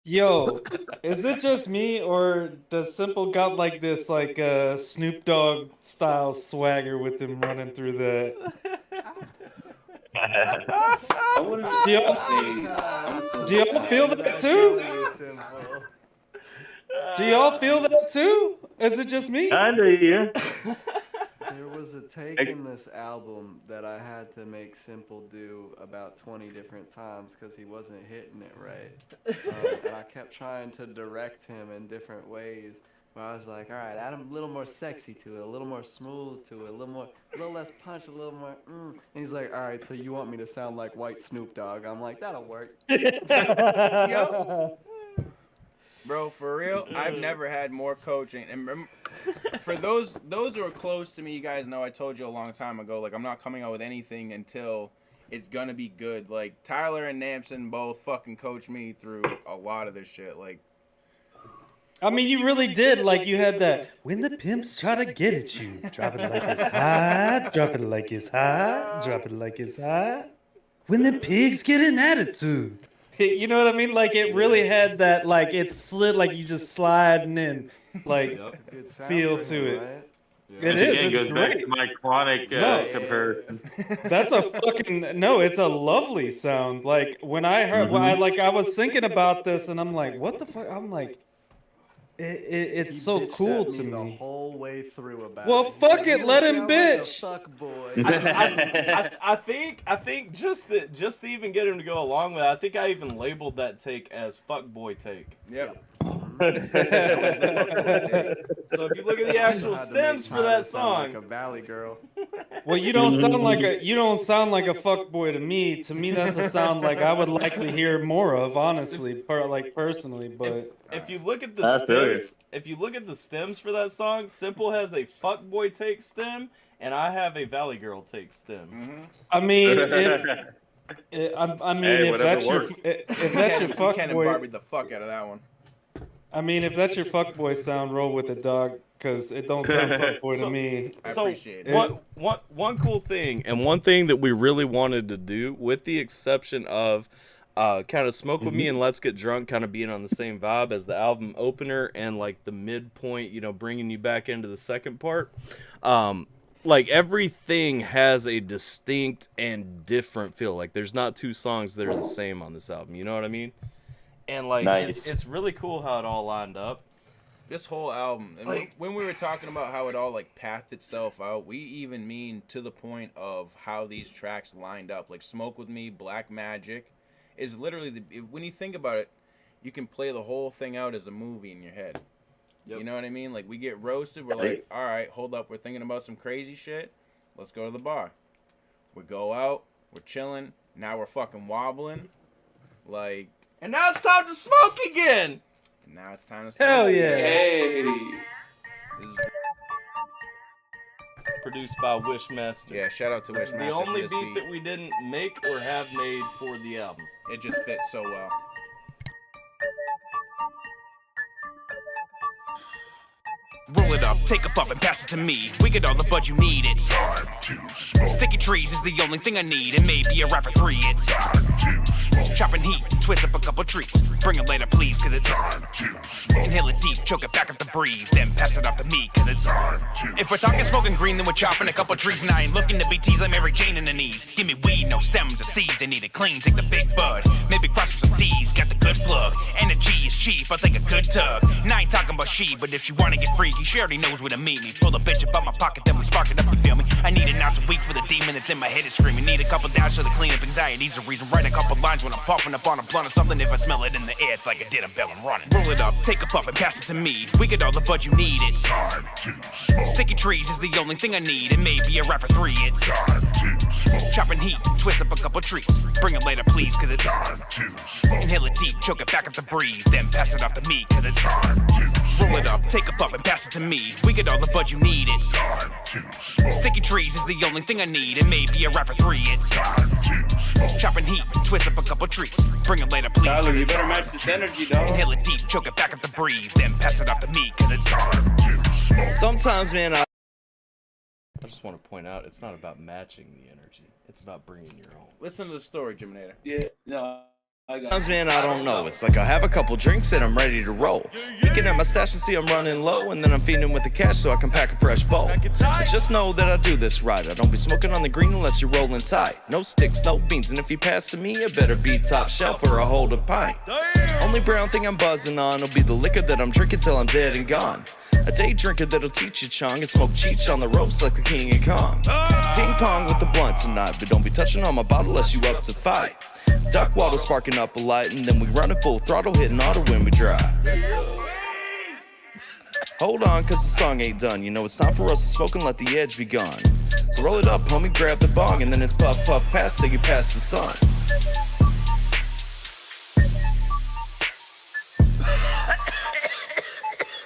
Yo, is it just me, or does Simple got like this like Snoop Dogg style swagger with him running through the? Do y'all feel that too? Do y'all feel that too? Is it just me? Kinda, yeah. There was a take in this album that I had to make Simple do about 20 different times because he wasn't hitting it right. And I kept trying to direct him in different ways. Where I was like, all right, add a little more sexy to it, a little more smooth to it, a little less punch, a little more. And he's like, all right, so you want me to sound like white Snoop Dogg? I'm like, that'll work. Yo. Bro, for real, I've never had more coaching. And remember, for those who are close to me, you guys know I told you a long time ago, like, I'm not coming out with anything until it's gonna be good. Like, Tyler and Namson both fucking coached me through a lot of this shit. Like, I mean, you really did. Like, you had that. When the pimps try to get at you, drop it like it's hot, drop it like it's hot, drop it like it's hot. When the pigs get an attitude. You know what I mean? Like, it really had that, like, it slid, like you just sliding in, like, feel to it. Right? It Which is. again It's goes great. back to my chronic comparison. That's a fucking no. It's a lovely sound. Like when I heard, I was thinking about this, and I'm like, what the fuck? I'm like, it's so bitched cool at to me the me. whole way through about Well, it. He's fuck like, it, "You let him sound like a bitch." fuck boy. I think just to even get him to go along with it, I think I even labeled that take as fuckboy take. yep. So if you look at the actual stems for that song, like a valley girl. Well, you don't sound like a fuckboy to me. To me, that's a sound like I would like to hear more of, honestly, personally. But if you look at the stems for that song, Simple has a fuckboy take stem, and I have a valley girl take stem. Mm-hmm. I mean, Hey, if that's your Ken and fuckboy, Barbie the fuck out of that one. I mean, if that's your fuckboy sound, roll with it, dog, because it don't sound fuckboy to me. I So appreciate it. one cool thing, and one thing that we really wanted to do, with the exception of kind of Smoke With Me and Let's Get Drunk kind of being on the same vibe as the album opener and like the midpoint, you know, bringing you back into the second part. Like everything has a distinct and different feel. Like there's not two songs that are the same on this album. You know what I mean? And like Nice. it's really cool how it all lined up. This whole album, and when we were talking about how it all like pathed itself out, we even mean to the point of how these tracks lined up. Like Smoke With Me, Black Magic, is literally when you think about it, you can play the whole thing out as a movie in your head. Yep. You know what I mean? Like we get roasted, we're like, all right, hold up, we're thinking about some crazy shit. Let's go to the bar. We go out, we're chilling. Now we're fucking wobbling, like. And now it's time to smoke again. And now it's time to smoke. Hell yeah! Hey. This is Produced by Wishmaster. Yeah, shout out to This is Wishmaster. the only for this beat that we didn't make or have made for the album. It just fits so well. Roll it up, take a puff and pass it to me. We get all the bud you need, it's time to smoke. Sticky trees is the only thing I need, and maybe a rapper 3, it's time to smoke. Chopping heat, twist up a couple treats. Bring it later, please, cause it's time to smoke. Inhale it deep, choke it back up to breathe, then pass it off to me, cause it's time to If we're talking smoking green, then we're chopping a couple trees, and I ain't looking to be teased like Mary Jane in the knees. Give me weed, no stems or seeds, I need it clean, take the big bud. Maybe cross with some D's, got the good plug. Energy is cheap, I'll take a good tug. And I ain't talking about she, but if she wanna get freaky, she already knows where to meet me. Pull a bitch up out my pocket, then we spark it up, you feel me? I need an ounce a week for the demon that's in my head is screaming. Need a couple dabs for the cleanup, anxiety's a reason. Write a couple lines when I'm puffing up on a blunt or something. If I smell it in the air, it's like I did a bell and running. Roll it up, take a puff and pass it to me. We get all the bud you need, it's time to smoke. Sticky trees is the only thing I need, and maybe a rapper 3, it's time to smoke. Chopping heat, twist up a couple treats. Bring it later, please, cause it's time to smoke. Inhale it deep, choke it back up to breathe, then pass it off to me, cause it's time to smoke. Roll it up, take a puff and pass it to me. We get all the bud you need, it's time to smoke. Sticky trees is the only thing I need, and maybe a rapper 3, it's time to smoke. Chopping heat, twist up a couple treats. Bring it later, please. Tyler, you better match this energy, dog. Inhale it deep, choke it back up to breathe, then pass it off to me, cause it's time to smoke. Sometimes, man, I just want to point out it's not about matching the energy. It's about bringing your own. Listen to the story, Jiminator. Yeah, no. Sometimes, man, I don't know. It's like I have a couple drinks and I'm ready to roll. Looking at my stash and see I'm running low, and then I'm feeding with the cash so I can pack a fresh bowl. But just know that I do this right. I don't be smoking on the green unless you're rolling tight. No sticks, no beans, and if you pass to me, it better be top shelf or I'll hold a pint. Only brown thing I'm buzzing on will be the liquor that I'm drinking till I'm dead and gone. A day drinker that'll teach you chong and smoke cheech on the ropes like the King of Kong. Ping pong with the blunt tonight, but don't be touching on my bottle unless you up to fight. Duck water sparking up a light, and then we run it full throttle, hitting auto when we drive. Hold on, cause the song ain't done. You know it's time for us to smoke and let the edge be gone. So roll it up, homie, grab the bong, and then it's puff, puff, pass till you pass the sun.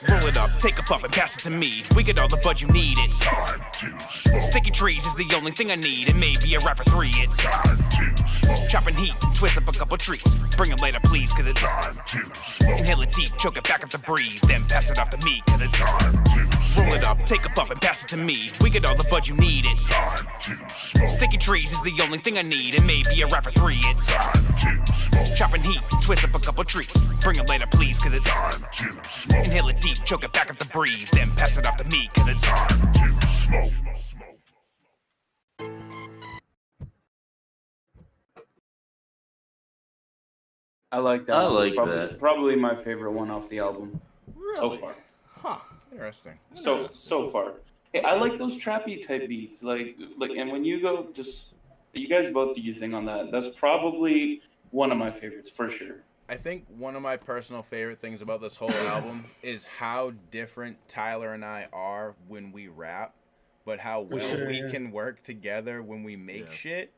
Roll it up, take a puff and pass it to me. We get all the bud you need, it's time to smoke. Sticky trees is the only thing I need, and maybe a rapper 3, it's time to smoke. Chopping heat, twist up a couple treats. Bring it later, please, cause it's time to smoke. Inhale it deep, choke it back up to breathe, then pass it off to me, cause it's time to smoke. Roll it up, take a puff and pass it to me. We get all the bud you need, it's time to smoke. Sticky trees is the only thing I need, and maybe a rapper 3, it's time to smoke. Chopping heat, twist up a couple treats. Bring it later, please, cause it's time to smoke. Inhale it deep, choke it back up to breathe, then pass it off to me, cause it's time to smoke. I like that. I one. like It's probably, that. Probably my favorite one off the album so far. Huh. Interesting. So far. Hey, I like those trappy type beats. Like, and when you go, just you guys both do your thing on that. That's probably one of my favorites for sure. I think one of my personal favorite things about this whole album is how different Tyler and I are when we rap, but how well we can work together when we make shit.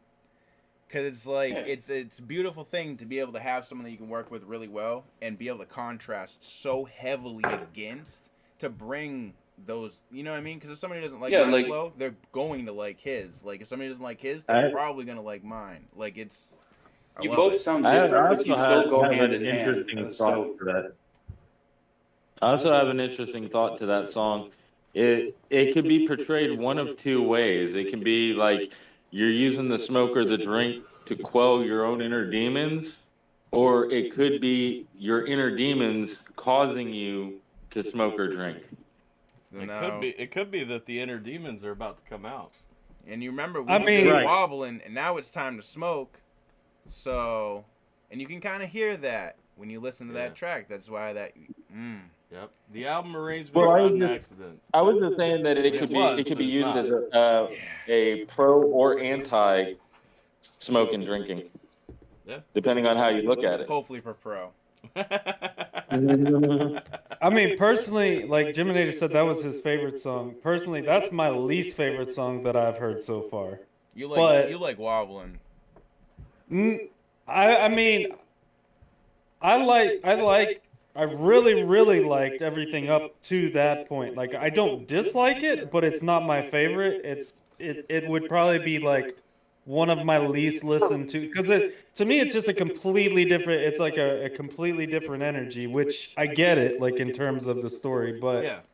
Cause it's like it's a beautiful thing to be able to have someone that you can work with really well and be able to contrast so heavily against to bring those, you know what I mean? Because if somebody doesn't like my flow, they're going to like his. Like if somebody doesn't like his, they're probably gonna like mine. Like it's. You both sound different, but you still go hand in hand. Interesting thought for that. I also have an interesting thought to that song. It could be portrayed one of two ways. It can be like you're using the smoke or the drink to quell your own inner demons, or it could be your inner demons causing you to smoke or drink. It could be that the inner demons are about to come out. And you remember we were wobbling, and now it's time to smoke. So, and you can kind of hear that when you listen to that track. That's why that. Yep. The album arrangement is not an accident. I was just saying that it could be used as a pro or anti smoking drinking. Yeah. Depending on how you look at it. Hopefully for pro. I mean, personally, like Jiminator said, that was his favorite song. Personally, that's my least favorite song that I've heard so far. You like wobbling. I really liked everything up to that point. Like, I don't dislike it, but it's not my favorite. It would probably be like one of my least listened to, because to me it's just a completely different. It's like a completely different energy, which I get it, like in terms of the story, but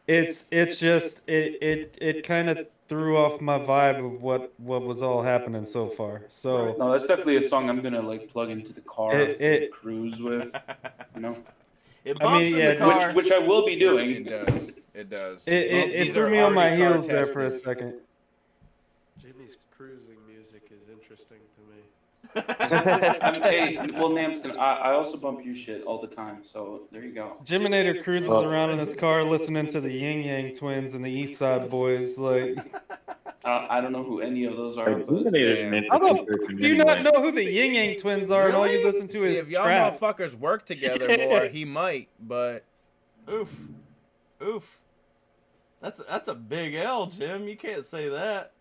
it's just it kind of threw off my vibe of what was all happening so far. So no, that's definitely a song I'm gonna like plug into the car and cruise with, you know. It bumps in the car. Which I will be doing. It does. It threw me on my heels there for a second. Jimmy's cruising music is interesting to me. Hey, well, Namson, I also bump your shit all the time, so there you go. Jiminator cruises around in his car listening to the Yin Yang Twins and the East Side Boys. Like, I don't know who any of those are. But, do you not know who the Yin Yang Twins are, and all you listen to is if y'all trap? motherfuckers work together more, he might, but oof. That's a big L, Jim. You can't say that.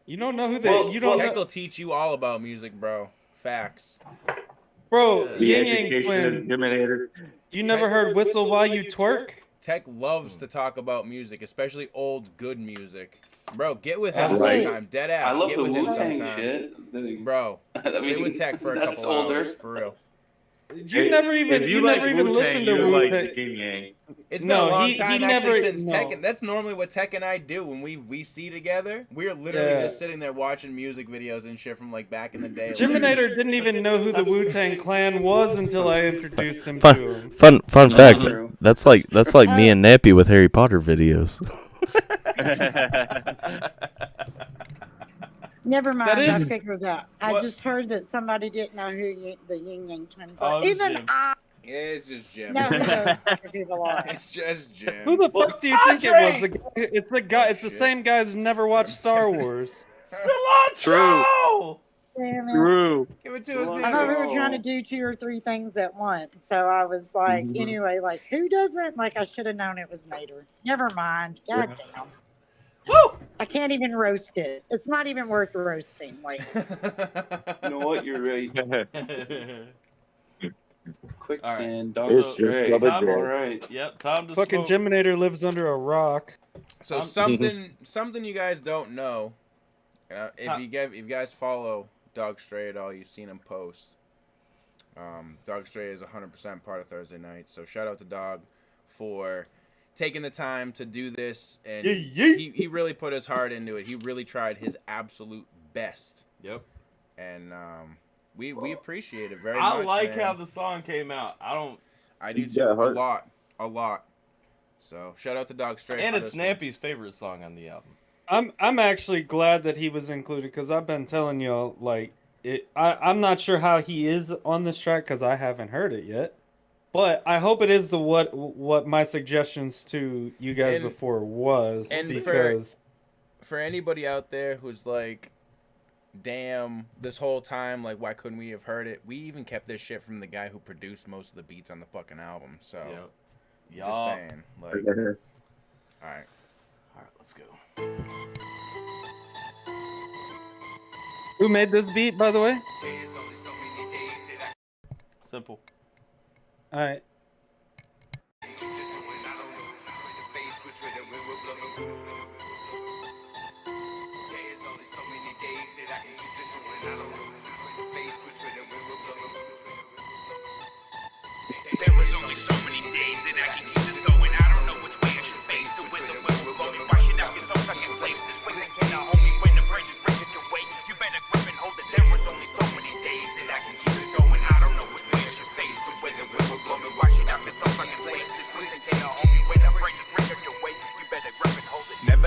You don't know who they. Tech will teach you all about music, bro. Facts. Bro, Yin Yang Twins. You never heard "Whistle While You Twerk"? Tech loves to talk about music, especially old good music. Bro, get with him sometime. Dead ass. I love get the with him Wu-Tang sometime. shit. Bro, sit with Tech for a couple hours, for real. You never even listened to Wu-Tang. It's been a long time actually since Tekken. That's normally what Tech and I do when we see together. We're literally just sitting there watching music videos and shit from like back in the day. Jiminator didn't even know who the Wu-Tang Clan was until I introduced him to him. Fun fact. That's like me and Nappy with Harry Potter videos. Never mind, I figured it out. I just heard that somebody didn't know who the Yin Yang Twins are. Even Jim. Yeah, it's just Jim. No, who those people are. It's just Jim. Who the fuck do you think it was? It's the guy. It's the same guy who's never watched Star Wars. Cilantro. Damn it. True. Give it to us. I thought we were trying to do 2 or 3 things at once, so I was like, anyway, like who doesn't? Like I should have known it was Nader. Never mind. God damn. Woo! I can't even roast it. It's not even worth roasting. Like, You know what? You're right. Quicksand, All Dr. right. Dre. All right. Yep, time to Fucking smoke. Jiminator lives under a rock. So something you guys don't know. If you guys follow Dog Stray at all, you've seen him post. Dog Stray is 100% part of Thursday Night. So shout out to Dog for taking the time to do this, and he really put his heart into it. He really tried his absolute best. Yep. And we appreciate it very much. I like man. how the song came out. I do too. A lot. So shout out to Dog Stray. And it's Nappy's favorite song on the album. I'm actually glad that he was included, because I've been telling y'all, like, I'm not sure how he is on this track because I haven't heard it yet. But I hope it is what my suggestions to you guys before was. And because for anybody out there who's like, damn, this whole time, like, why couldn't we have heard it? We even kept this shit from the guy who produced most of the beats on the fucking album. So, just saying. Like, all right, let's go. Who made this beat, by the way? Simple. All right. There was only so many days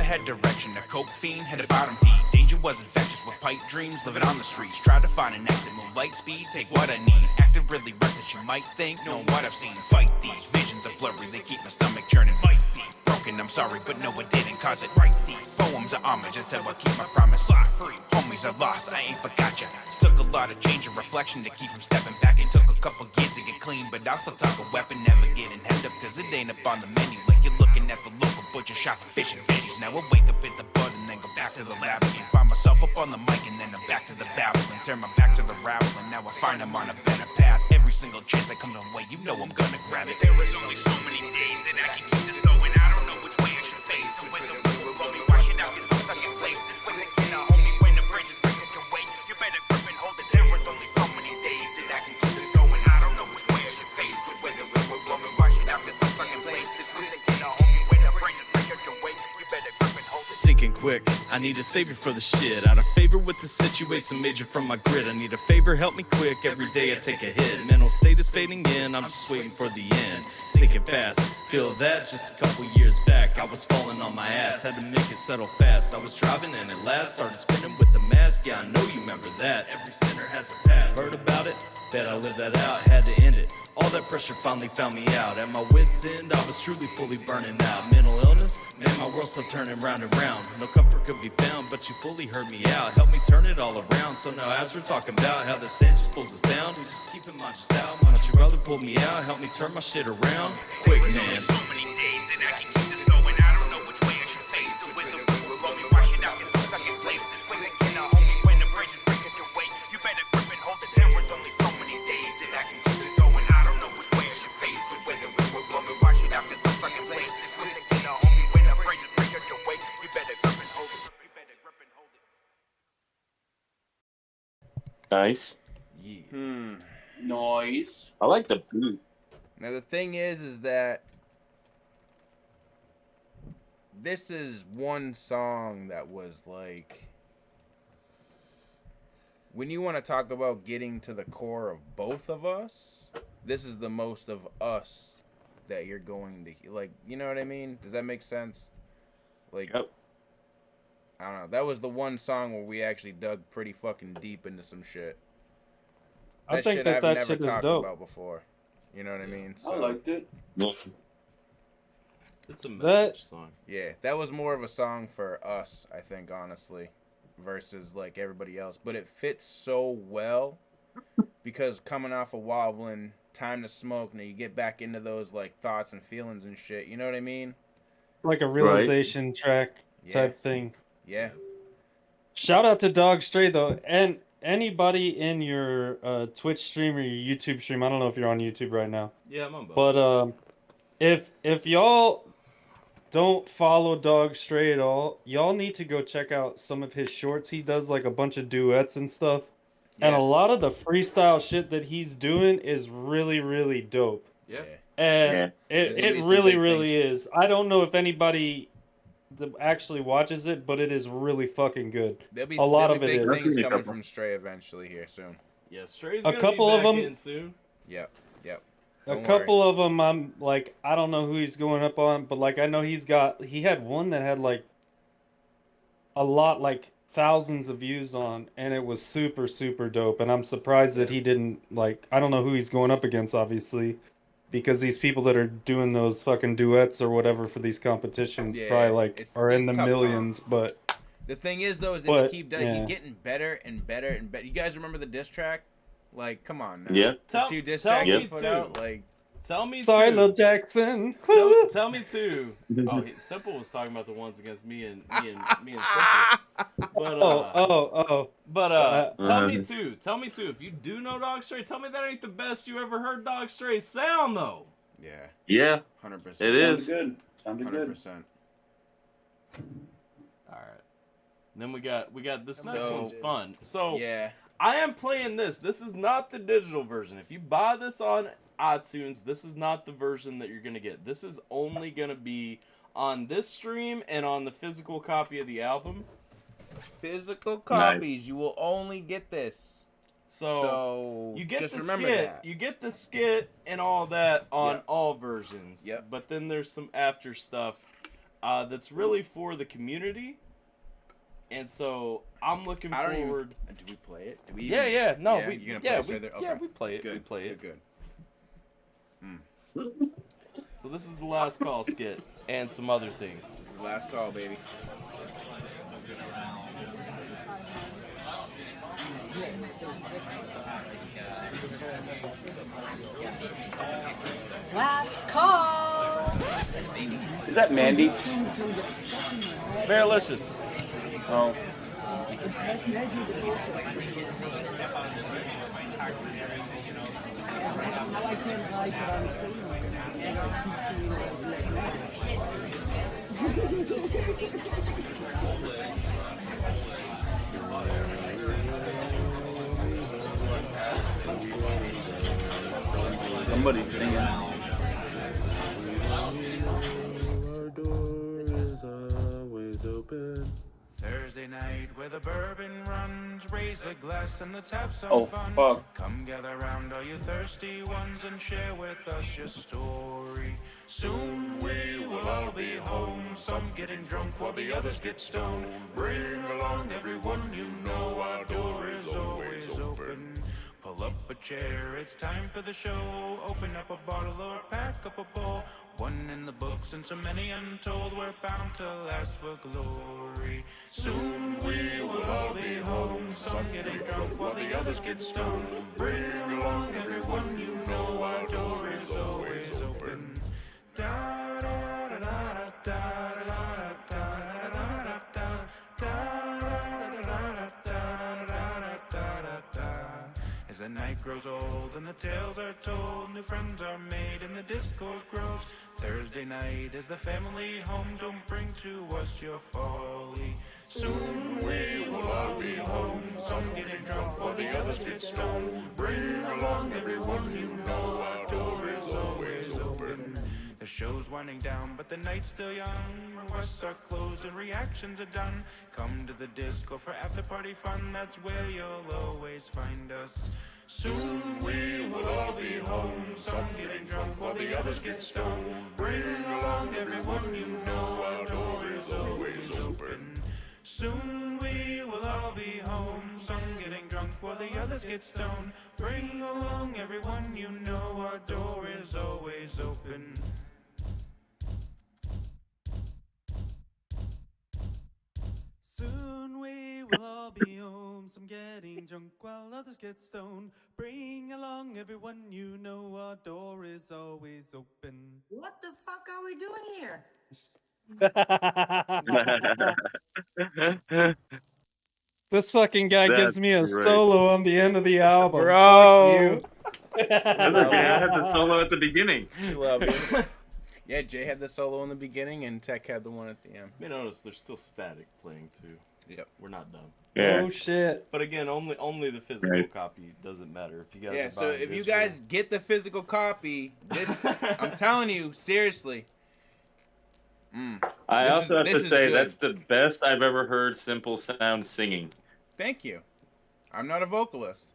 had direction. A coke fiend had a bottom feed. Danger was infectious with pipe dreams, living on the streets. Tried to find an exit, move light speed, take what I need. Acted really reckless, you might think, knowing what I've seen. Fight these visions are blurry, they keep my stomach churning. Might be broken, I'm sorry, but no, it didn't cause it. Write these poems are homage, that's how I keep my promise. Fly free, homies are lost, I ain't forgot ya. Took a lot of change and reflection to keep from stepping back. It took a couple years to get clean, but I'll still talk a weapon, never getting hemmed up, cause it ain't up on the menu. Like you're looking at the local butcher shop for fish and veggies. Now I wake up at the bud and then go back to the lab again. Find myself up on the mic and then I'm back to the babbling. Turn my back to the rattling, now I find I'm on a better path. Every single chance that comes my way, you know I'm gonna grab it. There was only so many days that I can keep this going. I don't know which way I should face. So when the wind will blow me, wash it out, it's all stuck in place. This way they cannot hold me when the bridge is breaking your way. You better grip and hold it. There was only so many days that I can keep this going. I don't know which way I should face. So when the wind will blow me, wash it out, it's all stuck in place. This way they cannot hold me when the bridge is breaking your way. You better grip and hold it. Sinking quick, I need a savior for the shit. Out of favor with the situation, major from my grid. I need a favor, help me quick, every day I take a hit. Mental state is fading in, I'm just waiting for the end. Sinking fast, feel that just a couple years back. I was falling on my ass, had to make it settle fast. I was driving and at last started spinning with the mask. Yeah, I know you remember that, every sinner has a past. Heard about it? Bet I lived that out, had to end it. All that pressure finally found me out. At my wit's end, I was truly fully burning out. Mental illness, man, my world's still turning round and round. No comfort could be found, but you fully heard me out. Help me turn it all around. So now as we're talking about how the sand just pulls us down, we just keep in mind just out. Why don't your brother pull me out, help me turn my shit around? Quick, man. So many days that I can keep this going. I don't know which way I should face. So when the wind will blow me, wash it out, it's all stuck in place. This way they cannot hold me when the bridge is breaking your way. You better grip and hold it. There was only so many days that I can keep this going. I don't know which way I should face. So when the wind will blow me, wash it out, it's all stuck in place. This way they cannot hold me when the bridge is breaking your way. You better grip and hold it. You better grip and hold it. Nice. Noise. I like the boot. Now the thing is that this is one song that was like, when you want to talk about getting to the core of both of us, this is the most of us that you're going to, like, you know what I mean? Does that make sense? Like, yep. I don't know. That was the one song where we actually dug pretty fucking deep into some shit. I think shit that I've that never shit is talked dope. about before. You know what I mean? I liked it. It's a message That- song. Yeah, that was more of a song for us, I think, honestly, versus like everybody else. But it fits so well because coming off of Wobbling, Time to Smoke, now you get back into those like thoughts and feelings and shit. You know what I mean? Like a realization track type thing. Yeah. Shout out to Dog Stray though, and anybody in your Twitch stream or your YouTube stream. I don't know if you're on YouTube right now. Yeah, I'm on both. But if y'all don't follow Dog Stray at all, y'all need to go check out some of his shorts. He does like a bunch of duets and stuff. And a lot of the freestyle shit that he's doing is really, really dope. Yeah. And There's gonna it be some really, big really is. I don't know if anybody actually watches it, but it is really fucking good. A lot of it big is. things coming from Stray eventually here soon. Yeah, Stray's A gonna couple be of back them- in soon. Yep. A couple of them, I'm like, I don't know who he's going up on, but like I know he had one that had like a lot, like thousands of views on, and it was super, super dope. And I'm surprised that he didn't, like, I don't know who he's going up against, obviously, because these people that are doing those fucking duets or whatever for these competitions Yeah, probably like are in the it's tough, millions, but The thing is, though, is that But, he's yeah. getting better and better and better. You guys remember the diss track? Like, come on now. Yeah. The two diss tracks he put out, like, Tell me sorry, two. Lil Jackson. Tell me two. Oh, Simple was talking about the ones against me and Simple. But tell me two. Tell me two. If you do know Dog Stray, tell me that ain't the best you ever heard Dog Stray sound though. Yeah. Yeah. 100%. It is. Good. Sounded good. 100%. All right. Then we got this next So- one's fun. So Yeah. I am playing this. This is not the digital version. If you buy this on iTunes, this is not the version that you're gonna get. This is only gonna be on this stream and on the physical copy of the album. Physical copies. You will only get this. So you get just the remember skit, that. you get the skit and all that on Yep. all versions. Yep. But then there's some after stuff. that's really for the community. And so I'm looking forward. Do we play it? Do we? Yeah. No, yeah, we. You're gonna Yeah, play it right there? yeah, Okay. we play it. Good. We play it. Good. So this is the last call skit and some other things. This is the last call, baby. Last call. Is that Mandy? It's Bearlicious. Oh. Somebody's singing. Our door is always open. Thursday night where the bourbon runs, raise a glass and let's have some Oh, fun. fuck. Come gather round all you thirsty ones and share with us your story. Soon we will all be home, some getting drunk while the others get stoned. Bring along everyone you know, our door is always open. Pull up a chair, it's time for the show. Open up a bottle or pack up a bowl. One in the books and so many untold. We're bound to last for glory. Soon we will all be home. Some getting drunk while the others get stoned. Bring along everyone you know. Our door is always open. Da da da da da da da da da As the night grows old and the tales are told, new friends are made and the discord grows. Thursday night is the family home, don't bring to us your folly. Soon we will all be home, some getting drunk while the others get stoned. Bring along everyone you know, our door is always open. The show's winding down, but the night's still young. Requests are closed and reactions are done. Come to the disco for after party fun, that's where you'll always find us. Soon we will all be home, some getting drunk while the others get stoned. Bring along everyone you know, our door is always open. Soon we will all be home, some getting drunk while the others get stoned. Bring along everyone you know, our door is always open. Soon we will all be home, some getting drunk while others get stoned. Bring along everyone you know, our door is always open. What the fuck are we doing here? This fucking guy That's gives me a great. solo on the end of the album. Bro. Fuck That's okay. I had the solo at the beginning. You love it. Yeah, Jay had the solo in the beginning, and Tech had the one at the end. You notice there's still static playing too. Yep. We're not done. Yeah. Oh shit. But again, only the physical Right. copy doesn't matter. If you guys Yeah, are so buying if you digital- guys get the physical copy, this I'm telling you, seriously. I This also is- have this to is say good. that's the best I've ever heard Simple Sound singing. Thank you. I'm not a vocalist.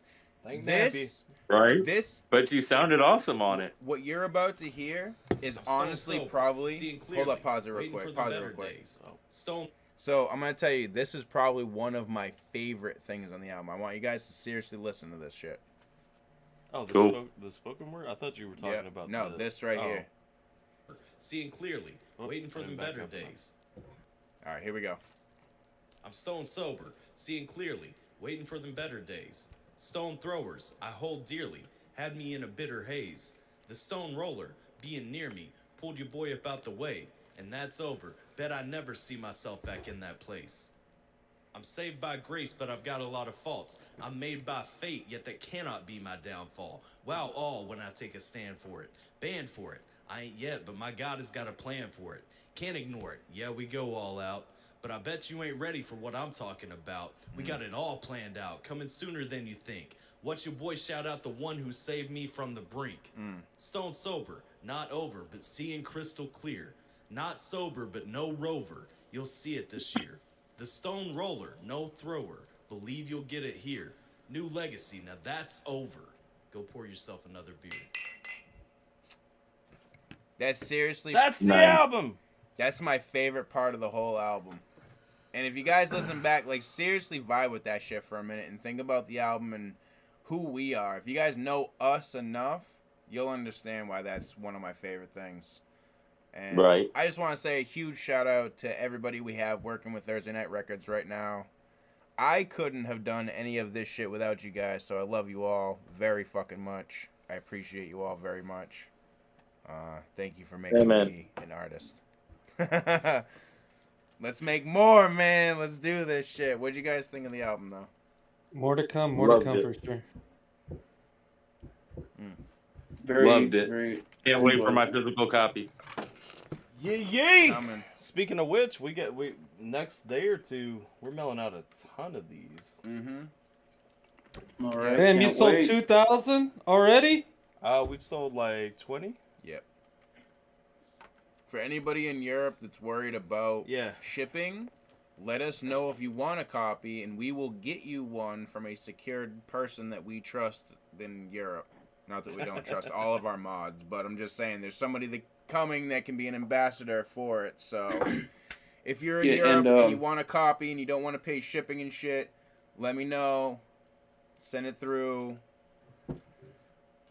Thank This, Right? this, But you sounded awesome on it. what you're about to hear is I'm stone honestly sober, probably. seeing Hold clearly, up, pause it real waiting quick. for the Pause it better real quick. days. Stone. So I'm gonna tell you, this is probably one of my favorite things on the album. I want you guys to seriously listen to this shit. Oh, the, Cool. the spoken word? I thought you were talking Yep. about No, the, this right here. Seeing clearly, Oh, waiting for let them me back better up. days. All right, here we go. I'm stone sober, seeing clearly, waiting for them better days. Stone throwers, I hold dearly, had me in a bitter haze. The stone roller, being near me, pulled your boy up out the way, and that's over. Bet I never see myself back in that place. I'm saved by grace, but I've got a lot of faults. I'm made by fate, yet that cannot be my downfall. Wow, all when I take a stand for it. Banned for it. I ain't yet, but my God has got a plan for it. Can't ignore it. Yeah, we go all out. But I bet you ain't ready for what I'm talking about. We got it all planned out, coming sooner than you think. Watch your boy shout out the one who saved me from the brink. Stone sober, not over, but seeing crystal clear. Not sober, but no rover. You'll see it this year. The stone roller, no thrower. Believe you'll get it here. New legacy, now that's over. Go pour yourself another beer. That's seriously. That's the Nice. album. That's my favorite part of the whole album. And if you guys listen back, like, seriously vibe with that shit for a minute and think about the album and who we are. If you guys know us enough, you'll understand why that's one of my favorite things. And Right. I just want to say a huge shout out to everybody we have working with Thursday Night Records right now. I couldn't have done any of this shit without you guys, so I love you all very fucking much. I appreciate you all very much. Thank you for making me an artist. Let's make more, man. Let's do this shit. What'd you guys think of the album, though? More to come Loved for it. sure. Loved it. Very Can't wait for my physical copy. Yay! Coming. Speaking of which, we next day or two, we're mailing out a ton of these. Mm-hmm. All right. Damn, you can't sold wait. 2,000 already? We've sold like 20. Yep. For anybody in Europe that's worried about shipping, let us know if you want a copy, and we will get you one from a secured person that we trust in Europe. Not that we don't trust all of our mods, but I'm just saying there's somebody coming that can be an ambassador for it. So if you're in Europe and you want a copy and you don't want to pay shipping and shit, let me know. Send it through.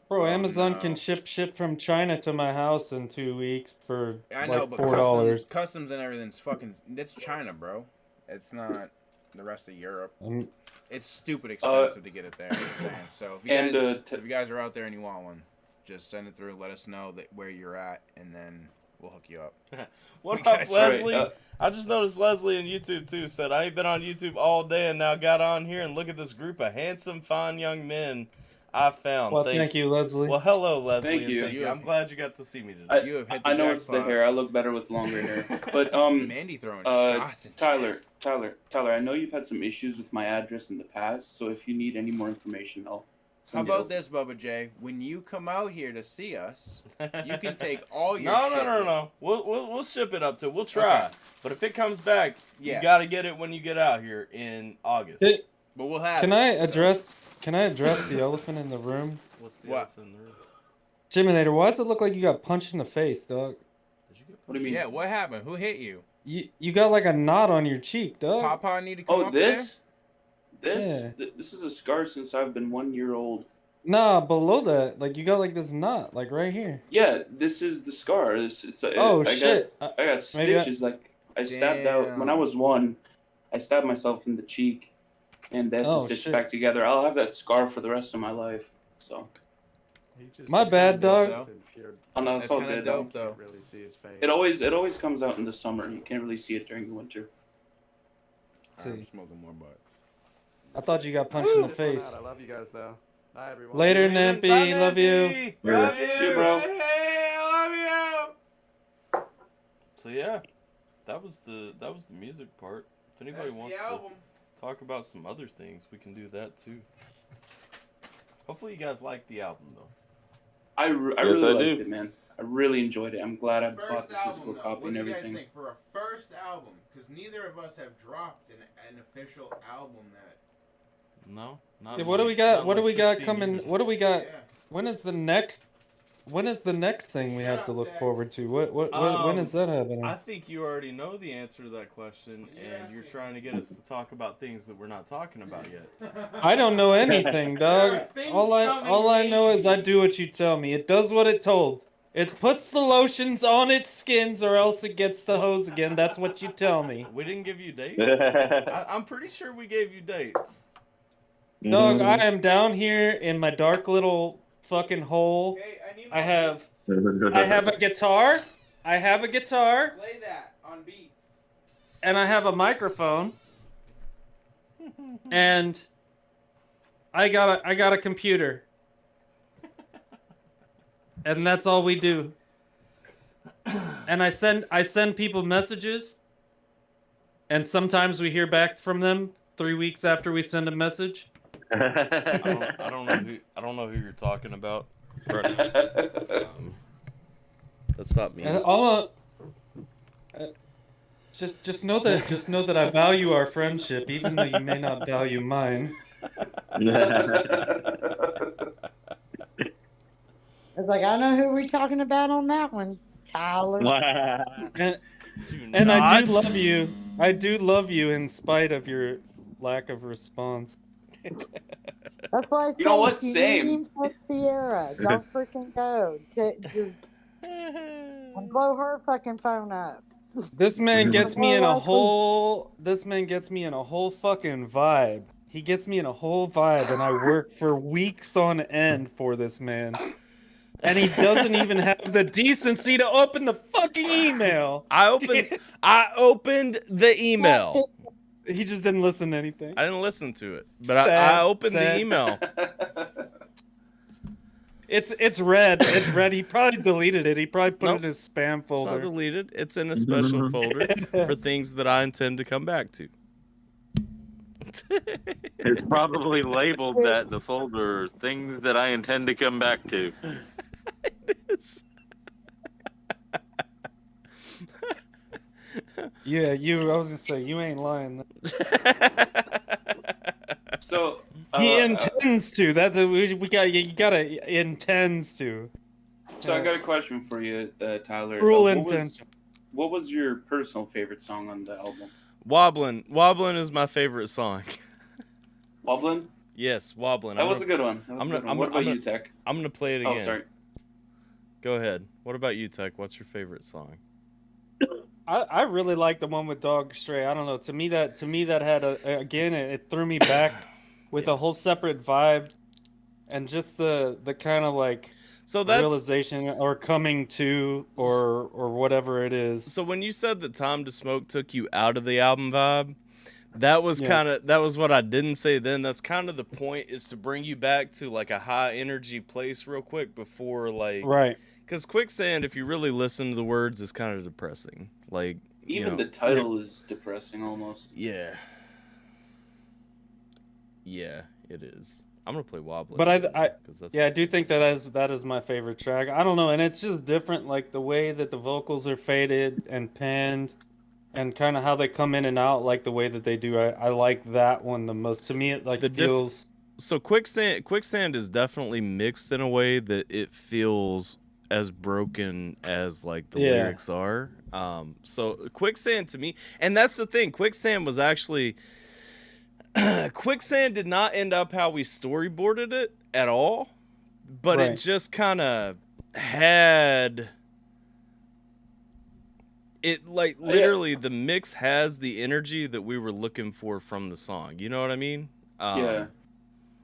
Bro, Amazon can ship from China to my house in 2 weeks for I know, like but $4. customs and everything's fucking. It's China, bro. It's not the rest of Europe. It's stupid expensive to get it there. I'm saying. So if you guys are out there and you want one, just send it through. Let us know where you're at, and then we'll hook you up. What up, Leslie? I just noticed Leslie on YouTube too said I ain't been on YouTube all day and now got on here and look at this group of handsome, fine young men I found. Well, thank you, Leslie. Well, hello, Leslie. Thank you. I'm glad you got to see me today. You have hit the I know it's the jackpot. hair. I look better with longer hair. But Mandy throwing shots. And Tyler, I know you've had some issues with my address in the past, so if you need any more information, I'll How send it about over. this, Bubba J? When you come out here to see us, you can take all your No. We'll ship it up to. We'll try. Okay. But if it comes back, you Yes. got to get it when you get out here in August. But we'll have. Can I address the elephant in the room? What's the What? elephant in the room? Jiminator, why does it look like you got punched in the face, dog? What do you mean? Yeah, what happened? Who hit you? You got like a knot on your cheek, dog. Papa need to come Oh, up this? Yeah. This is a scar since I've been 1 year old. Nah, below that, like you got like this knot, like right here. Yeah, this is the scar. Oh, I shit. Got Maybe stitches. Like I stabbed out when I was 1. I stabbed myself in the cheek, and they had to Oh, stitch shit. back together. I'll have that scar for the rest of my life. So. My bad, dog. Oh no, it's That's all kinda good. dope, though. Really see his face. It always comes out in the summer. You can't really see it during the winter. I'm smoking more butts. I thought you got punched in the face. I love you guys though. Bye everyone. Later, Nampy. Love you. Love you. See you, bro. Hey, I love you. So yeah, that was the music part. If anybody wants to talk about some other things, we can do that too. Hopefully you guys like the album though. I really liked it, man. I really enjoyed it. I'm glad I bought the physical copy and everything. What do you guys think for a first album? Because neither of us have dropped an official album that. No, not. Yeah, what do we got? What do we got coming? What do we got? When is the next thing we have to look forward to? When is that happening? I think you already know the answer to that question, and you're trying to get us to talk about things that we're not talking about yet. I don't know anything, dog. All I know is I do what you tell me. It does what it told. It puts the lotions on its skins, or else it gets the hose again. That's what you tell me. We didn't give you dates. I'm pretty sure we gave you dates. Dog, I am down here in my dark little fucking hole. I have a guitar. I have a guitar. Play that on beats. And I have a microphone. And I got a computer. And that's all we do. And I send people messages. And sometimes we hear back from them 3 weeks after we send a message. I don't know who you're talking about. That's not me. Just know that I value our friendship, even though you may not value mine. It's like, I know who we're talking about on that one. Tyler. And I do love you. I do love you in spite of your lack of response. That's why I say, You know what? if you Same. need him, text Sierra. Don't freaking go. Just and blow her fucking phone up. This man gets me in a More likely- whole. This man gets me in a whole fucking vibe. He gets me in a whole vibe, and I work for weeks on end for this man. And he doesn't even have the decency to open the fucking email. I opened the email. He just didn't listen to anything. I didn't listen to it, but I opened the email. It's red. It's red. He probably deleted it. He probably put it in his spam folder. It's not deleted. It's in a special folder for things that I intend to come back to. It's probably labeled that the folder things that I intend to come back to. Yeah, I was gonna say you ain't lying. So he intends to. That's we got. You gotta intends to. So I got a question for you, Tyler. Cruel what intention. What was your personal favorite song on the album? Wobblin' is my favorite song. Wobblin'? Yes, Wobblin'. That was a good one. What about you, Tech? I'm gonna play it again. Oh, sorry. Go ahead. What about you, Tech? What's your favorite song? I really like the one with Dog Stray. I don't know. To me that had it threw me back with a whole separate vibe, and just the kind of like realization or coming to or whatever it is. So when you said that Time to Smoke took you out of the album vibe, that was what I didn't say then. That's kind of the point, is to bring you back to like a high energy place real quick before like right. Because Quicksand, if you really listen to the words, is kind of depressing. Like Even the title is depressing almost. Yeah. Yeah, it is. I'm gonna play Wobbling. But I do think that is my favorite track. I don't know, and it's just different, like the way that the vocals are faded and panned, and kind of how they come in and out, like the way that they do. I like that one the most. To me, it like feels. So Quicksand is definitely mixed in a way that it feels as broken as like the lyrics are. So Quicksand to me, and that's the thing. Quicksand was actually. Quicksand did not end up how we storyboarded it at all, but it just kind of had it, like literally the mix has the energy that we were looking for from the song. You know what I mean? Yeah.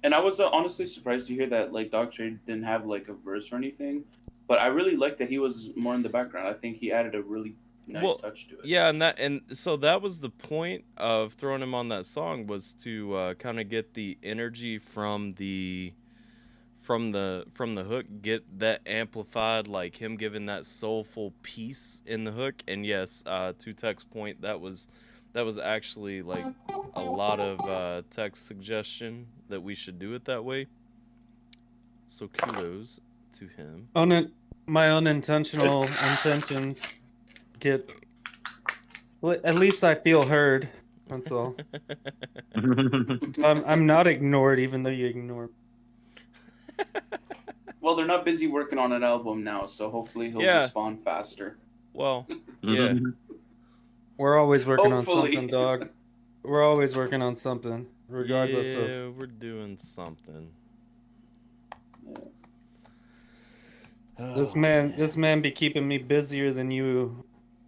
And I was honestly surprised to hear that like Dog Trade didn't have like a verse or anything, but I really liked that he was more in the background. I think he added a really nice touch to it. Yeah, and so that was the point of throwing him on that song, was to kind of get the energy from the hook, get that amplified, like him giving that soulful piece in the hook. And yes, to Tech's point, that was actually like a lot of Tech's suggestion that we should do it that way. So kudos to him. My unintentional intentions get. Well, at least I feel heard. That's all. I'm not ignored, even though you ignore. Well, they're not busy working on an album now, so hopefully he'll respond faster. Well, yeah. We're always working on something, dog. We're always working on something, regardless of. Yeah, we're doing something. This man be keeping me busier than you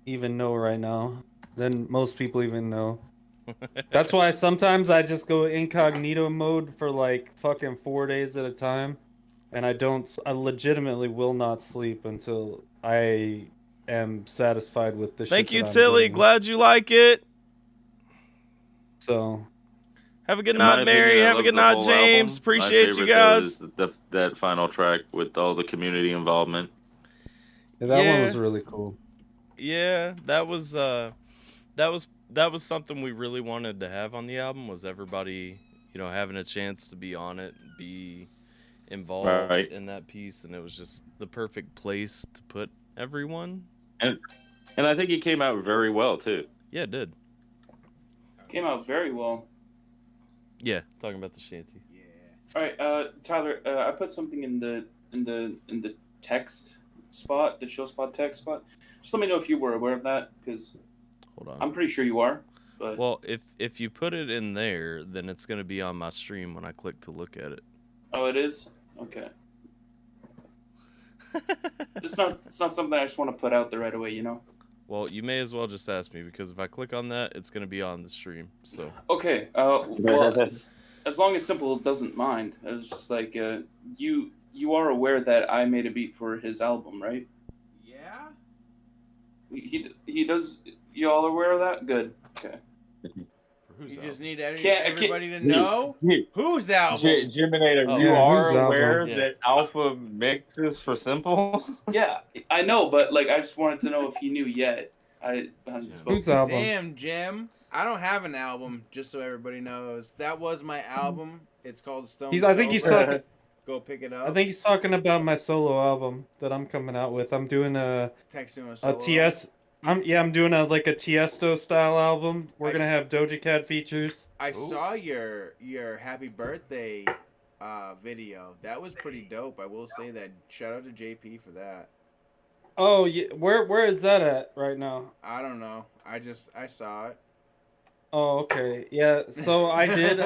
even know right now, than most people even know. That's why sometimes I just go incognito mode for like fucking 4 days at a time, and I legitimately will not sleep until I am satisfied with the shit. Thank you, Tilly. Glad you like it. So, have a good night, Mary. Have a good night, James. Appreciate you guys. That final track with all the community involvement. Yeah, that one was really cool. Yeah, that was something we really wanted to have on the album, was everybody, having a chance to be on it, be involved in that piece, and it was just the perfect place to put everyone. And I think it came out very well too. Yeah, it did. Came out very well. Yeah, talking about the shanty. All right, Tyler. I put something in the text spot, the chill spot text spot. Just let me know if you were aware of that, because Hold on. I'm pretty sure you are. But Well, if you put it in there, then it's gonna be on my stream when I click to look at it. oh, it is? Okay. It's not something I just want to put out there right away, you know. Well, you may as well just ask me, because if I click on that, it's gonna be on the stream. So. Okay. Well, as long as Simple doesn't mind, it's just like you are aware that I made a beat for his album, right? Yeah. He does. You all aware of that? Good. Okay. You just need everybody to know whose album. Jiminator, you are aware that Alpha mixes for Simple? Yeah, I know, but like I just wanted to know if he knew yet. I hasn't spoken. Whose album? Damn, Jim. I don't have an album, just so everybody knows. That was my album. It's called Stone. I think he's talking. Go pick it up. I think he's talking about my solo album that I'm coming out with. I'm doing a TS. I'm doing a Tiesto style album. We're gonna have Doja Cat features. I saw your happy birthday video. That was pretty dope. I will say that. Shout out to JP for that. Oh yeah, where is that at right now? I don't know. I saw it. Oh okay, yeah. So I did.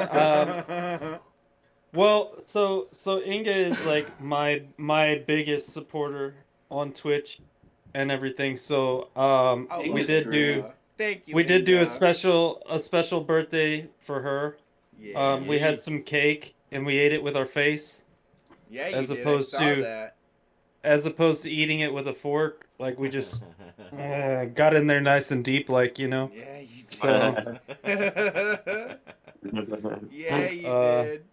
Well, so Inga is like my biggest supporter on Twitch and everything. So we did do Thank you, we did do Inga. a special birthday for her. Yeah. We had some cake and we ate it with our face. Yeah, you as did. opposed I saw to that. as opposed to eating it with a fork. Like we just got in there nice and deep, like Yeah, you did. So Yeah, you did.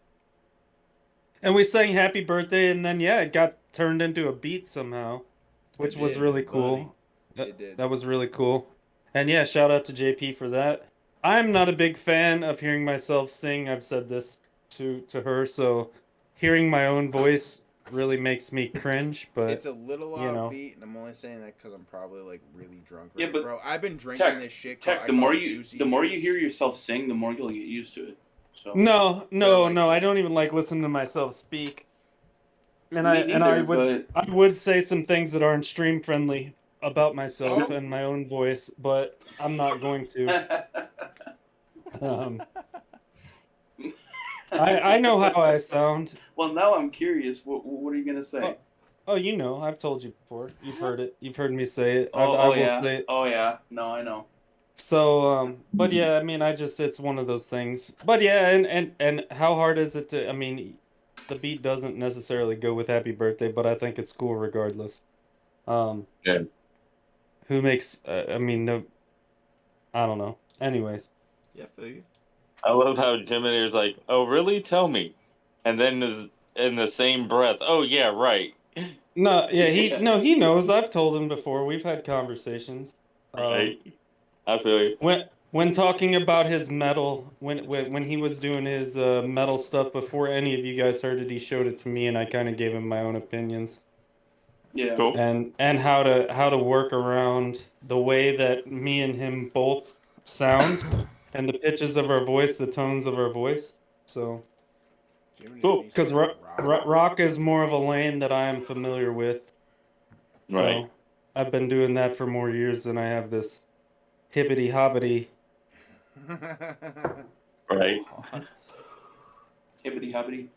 And we sang happy birthday, and then it got turned into a beat somehow, which was did, really buddy. cool. It did. That was really cool. And yeah, shout out to JP for that. I'm not a big fan of hearing myself sing. I've said this to her, so hearing my own voice really makes me cringe. But It's a little offbeat, and I'm only saying that because I'm probably like really drunk. Right? Yeah, but bro, I've been drinking this shit. Tech, the more you hear yourself sing, the more you'll get used to it. So no, I don't even like listening to myself speak. And I would say some things that aren't stream friendly about myself and my own voice, but I'm not going to. I know how I sound. Well, now I'm curious. What are you gonna say? Oh, you know, I've told you before. You've heard it. You've heard me say it. I will yeah. say it. Oh yeah. No, I know. So, but yeah, I mean, it's one of those things. But yeah, and how hard is it to? I mean, the beat doesn't necessarily go with Happy Birthday, but I think it's cool regardless. Yeah. Who makes? I mean, no. I don't know. Anyways. Yeah, feel you. I love how Jiminator's like, "Oh, really? Tell me," and then is in the same breath, "Oh yeah, right." No, yeah, he knows. I've told him before. We've had conversations. Right. I feel you. When talking about his metal, when he was doing his metal stuff before any of you guys heard it, he showed it to me, and I kind of gave him my own opinions. Yeah. Cool. And how to work around the way that me and him both sound, and the pitches of our voice, the tones of our voice. So. Cool. Because rock is more of a lane that I am familiar with. Right. So I've been doing that for more years than I have this hippity hoppity. Right. Hippity hoppity.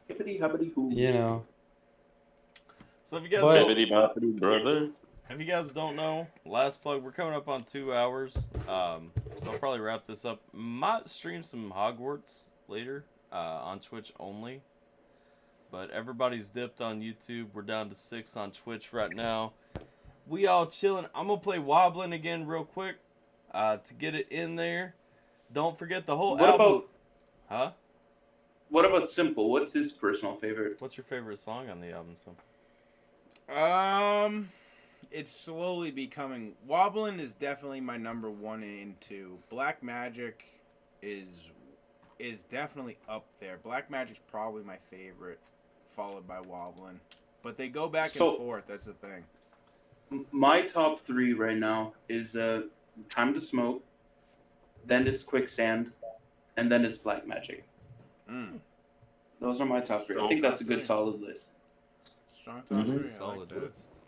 Hippity hoppity hoo. You know. So if you guys brother. If you guys don't know, last plug, we're coming up on 2 hours. So I'll probably wrap this up. Might stream some Hogwarts later. On Twitch only, but everybody's dipped on YouTube. We're down to 6 on Twitch right now. We all chilling. I'm gonna play Wobbling again real quick to get it in there. Don't forget the whole album. What about Simple? What's his personal favorite? What's your favorite song on the album, Simple? It's slowly becoming. Wobbling is definitely my number 1 and 2. Black Magic is definitely up there. Black Magic's probably my favorite, followed by Wobbling. But they go back and forth, that's the thing. My top 3 right now is Time to Smoke, then it's Quicksand, and then it's Black Magic. Those are my top 3. I think that's a good solid list. song top Mhm. 3. I Solid like that. list.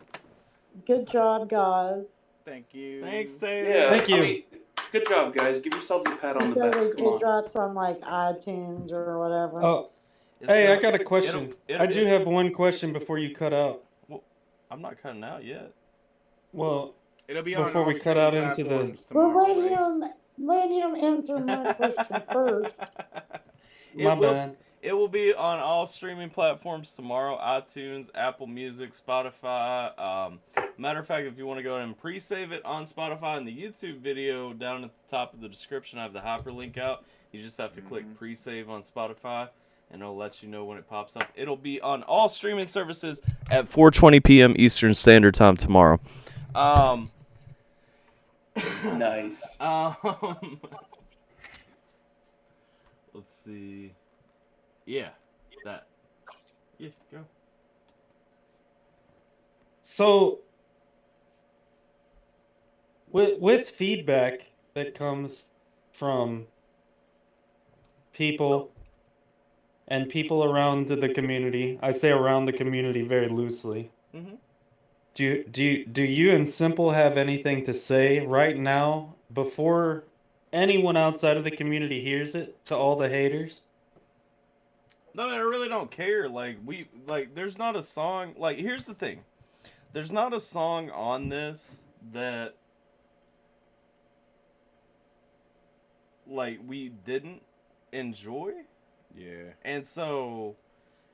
Good job, guys. Thank you. Thanks, Taylor. Yeah, Thank you. I mean, good job, guys. Give yourselves a pat on the So back. it, Come it on. drops on like iTunes or whatever. Oh, It's hey, I gonna- got a question. I do have one question before you cut out. Well, I'm not cutting out yet. Well, It'll be on before all we cut out into the. platforms Well, tomorrow, right? let him answer my question first. My bad. It will be on all streaming platforms tomorrow: iTunes, Apple Music, Spotify. Matter of fact, if you want to go ahead and pre-save it on Spotify in the YouTube video, down at the top of the description, I have the hyperlink out. You just have to click pre-save on Spotify, and it'll let you know when it pops up. It'll be on all streaming services at 4:20 p.m. Eastern Standard Time tomorrow. Nice. Let's see. Yeah, that. Yeah, go. So, with feedback that comes from people and people around the community, I say around the community very loosely. Mm-hmm. Do you and Simple have anything to say right now before anyone outside of the community hears it, to all the haters? No, I really don't care. There's not a song. Like, here's the thing. There's not a song on this that, like, we didn't enjoy. Yeah. And so,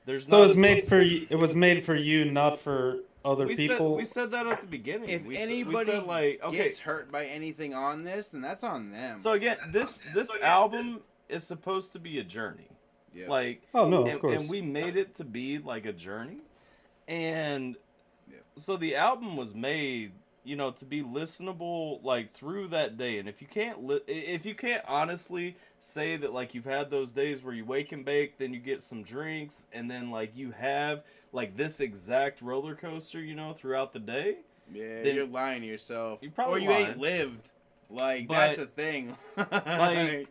there's So not. it was made for you. It was made for you, not for other people. We said that at the beginning. If we anybody said, like, okay. gets hurt by anything on this, then that's on them. So again, this album is supposed to be a journey. Yeah. Like, Oh, no, of course. And we made it to be like a journey, and so the album was made, to be listenable like through that day. And if you can't honestly say that, like, you've had those days where you wake and bake, then you get some drinks, and then like you have like this exact roller coaster, throughout the day. Yeah, then you're lying to yourself. You probably or you ain't lying. lived. Like, But- that's the thing. Like,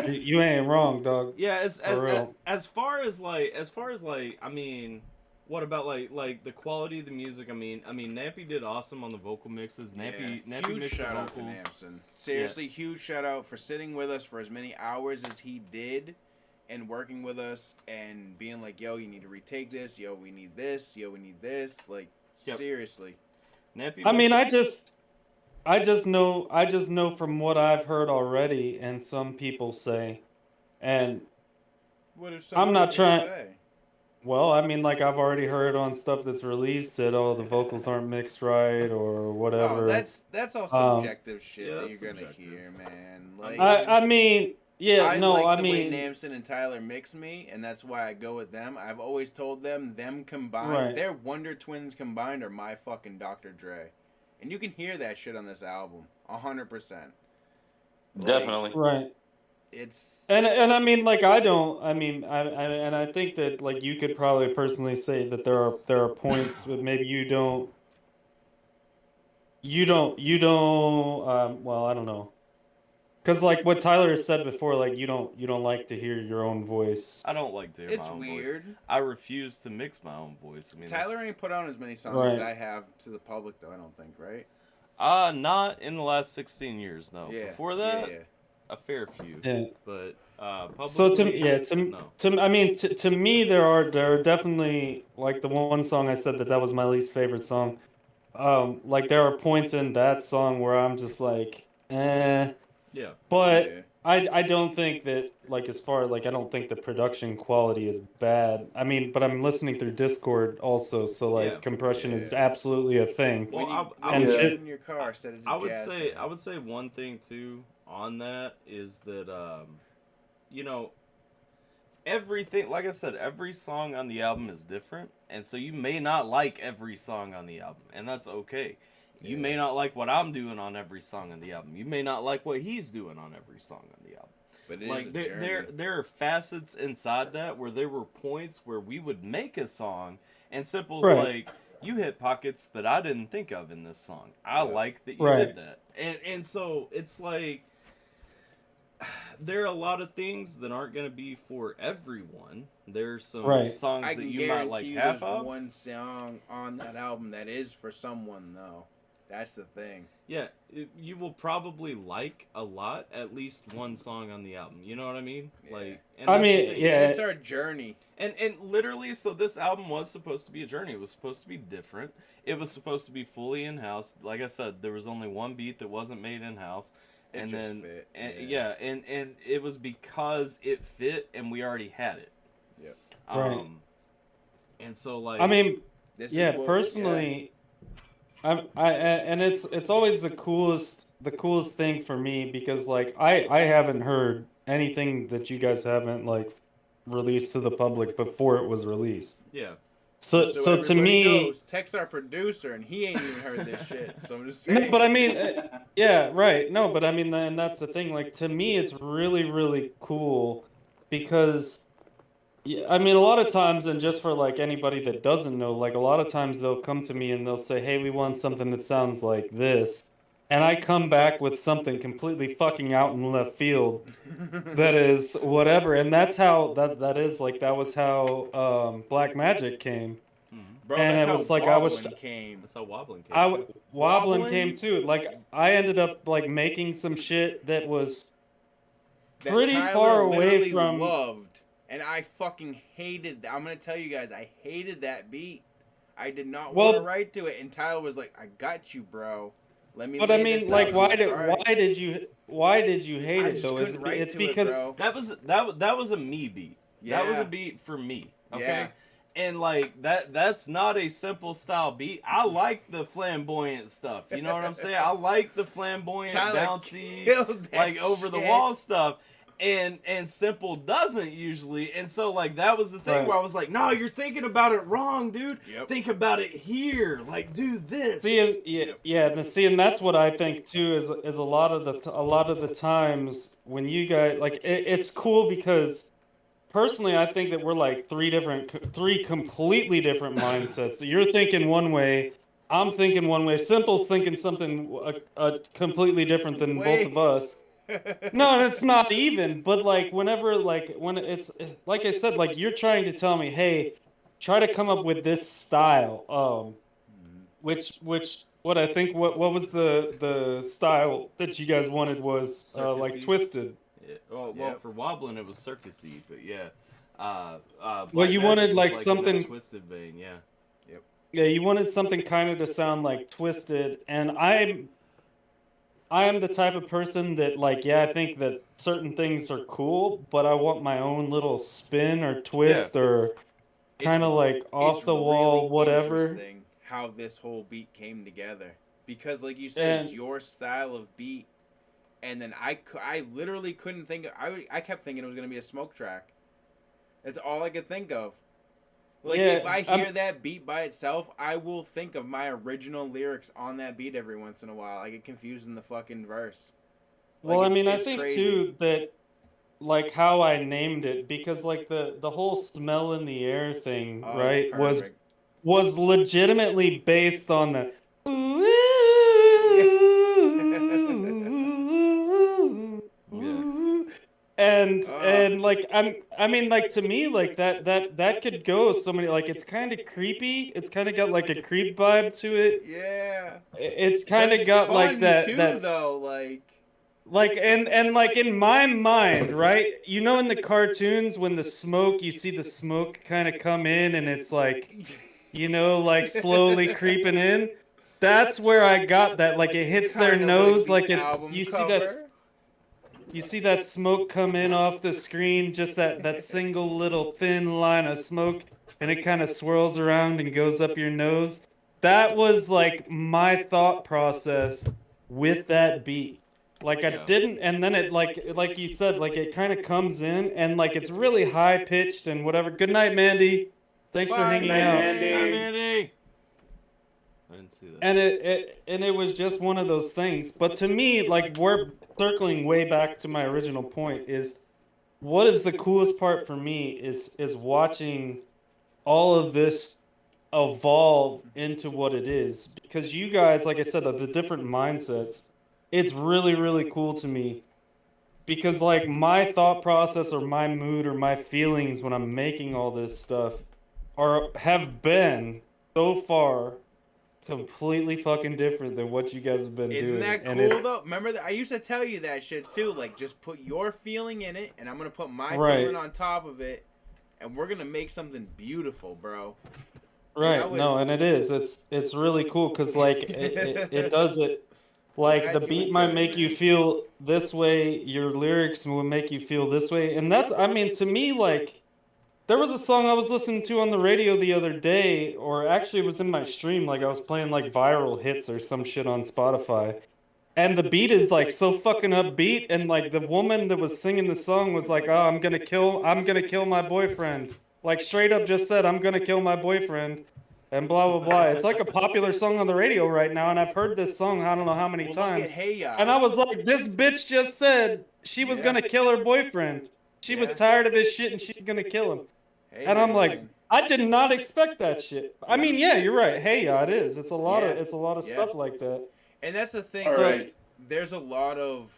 You ain't wrong, dog. Yeah, For real. as far as I mean, what about like the quality of the music? I mean, Nappy did awesome on the vocal mixes. Nappy huge mixed the shout out to vocals. Nampson. Seriously, huge shout out for sitting with us for as many hours as he did, and working with us and being like, "Yo, you need to retake this. Yo, we need this. Yo, we need this." Like, Yep. seriously. Nappy. I mean, I just know from what I've heard already, and some people say, and What if I'm not trying. say? Well, I mean, like, I've already heard on stuff that's released that, oh, the vocals aren't mixed right or whatever. Oh, that's all subjective shit yeah, that that's you're gonna subjective. hear, man. Like, I mean, yeah, I no, like I the mean, way Nampson and Tyler mix me, and that's why I go with them. I've always told them combined, Right. their Wonder Twins combined are my fucking Dr. Dre, and you can hear that shit on this album, 100%. Definitely. right. It's And I mean, like, I think that, like, you could probably personally say that there are points that maybe you don't well, I don't know, because like what Tyler has said before, like, you don't like to hear your own voice. I don't like to hear it's my own weird. voice. I refuse to mix my own voice. I mean, Tyler ain't put out as many songs Right. as I have to the public, though. I don't think, right? not in the last 16 years. No. Yeah. Before that, yeah. a fair few. Yeah. But publicly, So no. to me, there are definitely, like, the one song I said that was my least favorite song. Like, there are points in that song where I'm just like, eh. Yeah. But Yeah. I don't think that, like, as far, like, I don't think the production quality is bad. I mean, but I'm listening through Discord also, so, like, Yeah. compression is absolutely a thing. Well, When you and sit shit- in your car, set it to I would jazz say sound. one thing too on that is that everything, like I said, every song on the album is different, and so you may not like every song on the album, and that's okay. You may not like what I'm doing on every song on the album. You may not like what he's doing on every song on the album. But it Like, is a there journey. are facets inside that where there were points where we would make a song, and Simple's Right. like, you hit pockets that I didn't think of in this song. I like that you Right. did that. And so it's like there are a lot of things that aren't going to be for everyone. There's some Right. songs I that can you might like guarantee half there's of. one song on that album that is for someone though. That's the thing. Yeah, you will probably like a lot, at least one song on the album. You know what I mean? Yeah. Like, and I that's the mean, thing. yeah. It's our journey. And literally, so this album was supposed to be a journey. It was supposed to be different. It was supposed to be fully in house. Like I said, there was only one beat that wasn't made in house. It And just then fit, and, yeah. and it was because it fit and we already had it. Yep. Right. And so like I mean, This yeah, is what, personally, and it's always the coolest thing for me because like I haven't heard anything that you guys haven't like released to the public before it was released. yeah. So to everybody me, knows, text our producer and he ain't even heard this shit. So I'm just saying. no, but I mean, yeah, right. No, but I mean, and that's the thing. Like to me, it's really cool because, yeah, I mean, a lot of times, and just for like anybody that doesn't know, like a lot of times they'll come to me and they'll say, "Hey, we want something that sounds like this," and I come back with something completely fucking out in left field that is whatever, and that's how that is like that was how Black Magic came. Bro, and that's it was how like I was Wobbling came. That's how Wobbling came. Wobbling came too. Like I ended up like making some shit that was That pretty Tyler far away literally from. loved, and I fucking hated. I'm gonna tell you guys, I hated that beat. I did not want to write to it, and Tyler was like, "I got you, bro. Let me." But lay I mean, this like, out." why I'm did "All right." why did you hate I it just though? couldn't write It's to it, because bro. That was a me beat. That was Yeah. a beat for me. Okay. Yeah. And like that's not a simple style beat. I like the flamboyant stuff. You know what I'm saying? I like the flamboyant, Tyler bouncy, killed that like over the shit. wall stuff. And simple doesn't usually. And so like that was the thing Right. where I was like, no, you're thinking about it wrong, dude. Yep. Think about it here. Like do this. See, and that's what I think too. Is a lot of the times when you guys like it's cool because personally I think that we're like three completely different mindsets. So you're thinking one way, I'm thinking one way. Simple's thinking something completely different than both of us. No, it's not even. But like whenever when it's like I said, like you're trying to tell me, hey, try to come up with this style. Which what I think what was the style that you guys wanted was like Circusy. twisted. Yeah. Well, for wobbling it was circusy, but yeah. Well, Black you Magic wanted was, like in that something. twisted vein, yeah. Yep. Yeah, you wanted something kind of to sound like twisted, and I am the type of person that like I think that certain things are cool, but I want my own little spin or twist or kind of like off the wall, really whatever. interesting how this whole beat came together, because like you said, it's And- your style of beat, and then I literally couldn't think of, I kept thinking it was gonna be a Smoke track. That's all I could think of. Like Yeah, if I hear that beat by itself, I will think of my original lyrics on that beat every once in a while. I get confused in the fucking verse. Well, Like, I mean, I it's think crazy. too that like how I named it because like the whole smell in the air thing, Oh, right, it's was perfect. legitimately based on the and like I mean like to me like that could go so many like it's kind of creepy. It's kind of got like a creep vibe to it. Yeah. It's But kind of it's got like fun, that too, that's though, like and like in my mind, right? You know in the cartoons when the smoke, you see the smoke kind of come in and it's like, you know, like slowly creeping in. That's where I got that. Like it hits their Kinda nose, like like the it's album you see cover. that. You see that smoke come in off the screen, just that single little thin line of smoke, and it kind of swirls around and goes up your nose. That was like my thought process with that beat. Like I didn't, and then it like you said, like it kind of comes in and like it's really high pitched and whatever. Good night, Mandy. Thanks for Bye, hanging Mandy. out. Mandy. I didn't see that. And it was just one of those things. But to me, like we're circling way back to my original point is what is the coolest part for me is watching all of this evolve into what it is. Because you guys, like I said, the different mindsets, it's really, really cool to me because like my thought process or my mood or my feelings when I'm making all this stuff have been so far completely fucking different than what you guys have been Isn't doing. that And cool though? Remember that I used to tell you that shit too. Like, just put your feeling in it, and I'm gonna put my Right. feeling on top of it, and we're gonna make something beautiful, bro. Right, And no, and it is. It's really cool because like it does it. Like the beat might make you feel this way, your lyrics will make you feel this way, and that's, I mean, to me, like there was a song I was listening to on the radio the other day, or actually it was in my stream, like I was playing like viral hits or some shit on Spotify, and the beat is like so fucking upbeat, and like the woman that was singing the song was like, "Oh, I'm gonna kill my boyfriend." Like straight up just said, "I'm gonna kill my boyfriend," and blah blah blah. It's like a popular song on the radio right now, and I've heard this song I don't know how many times. Hey Ya. And I was like, this bitch just said she was gonna kill her boyfriend. She was tired of his shit and she's gonna kill him. And I'm like, I did not expect that shit. I mean, yeah, you're right. Hey, yeah, it is. It's a lot of stuff like that. And that's the thing. All So right. there's a lot of,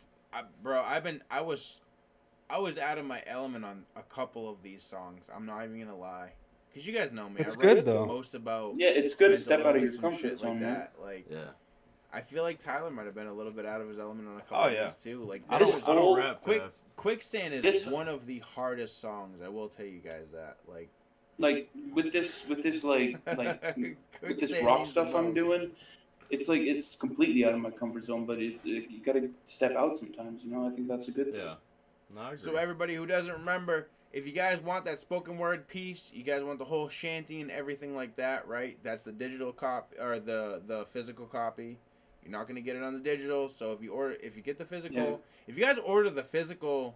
bro. I was out of my element on a couple of these songs. I'm not even gonna lie, because you guys know me. It's I write good, though. Most about Yeah, it's good to mental step out of your illness and comfort shit zone, like man. that. Like, Yeah. I feel like Tyler might have been a little bit out of his element on a couple Oh, of yeah. these too. Like, I this don't- I don't whole rap fast. Quicksand is This- one of the hardest songs. I will tell you guys that. Like with this with this Quicksand rock means stuff the I'm most. doing, it's like it's completely out of my comfort zone. But you gotta step out sometimes. You know, I think that's a good thing. Yeah. No, I agree. So everybody who doesn't remember, if you guys want that spoken word piece, you guys want the whole shanty and everything like that, right? That's the digital copy or the physical copy. You're not gonna get it on the digital. So if you get the physical, Yeah. if you guys order the physical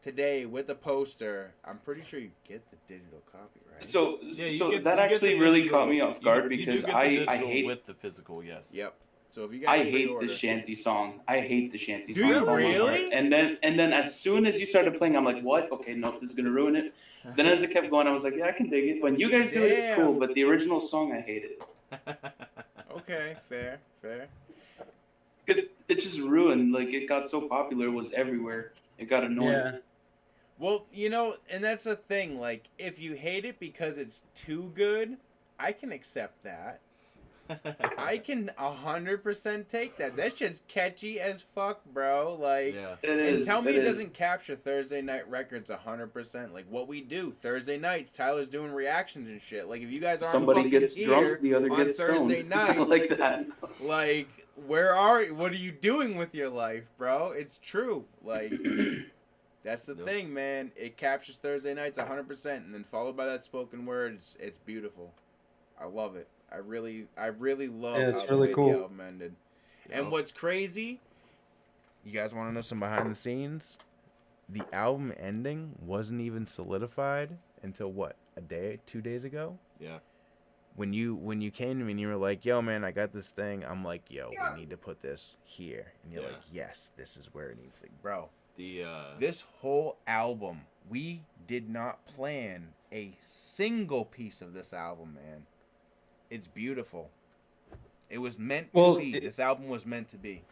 today with the poster, I'm pretty sure you get the digital copy, right? So Yeah, so you get- that you get actually the really digital. caught me off guard You do because get the I digital hate with the physical, yes. Yep. So if you guys I hate pre-order- the shanty song. I hate the shanty Do song. you with all my heart. really? And then as soon as you started playing, I'm like, what? Okay, no, this is gonna ruin it. Then as it kept going, I was like, yeah, I can dig it. When you guys do it, it's cool. Damn. But the original song, I hate it Okay, fair. because it just ruined. Like it got so popular, it was everywhere. It got annoying. Yeah. Well, and that's the thing. Like, if you hate it because it's too good, I can accept that. I can 100% take that. That shit's catchy as fuck, bro. Like, Yeah. It and is. tell me it is. doesn't capture Thursday Night Records 100%. Like, what we do Thursday nights, Tyler's doing reactions and shit. Like, if you guys aren't Somebody fucking gets here drunk, the other on gets Thursday stoned. night, like that. like, what are you doing with your life, bro? It's true. Like, that's the Yep. thing, man. It captures Thursday nights 100%, and then followed by that spoken word. It's beautiful. I love it. I really love Yeah, it's how really the cool. album ended. And Yep. what's crazy, you guys want to know some behind the scenes? The album ending wasn't even solidified until what, 2 days ago? Yeah. When you came to me and you were like, yo, man, I got this thing. I'm like, yo, we need to put this here. And you're Yeah. like, yes, this is where it needs to. Bro, The this whole album, we did not plan a single piece of this album, man. It's beautiful. It was meant to be. This album was meant to be.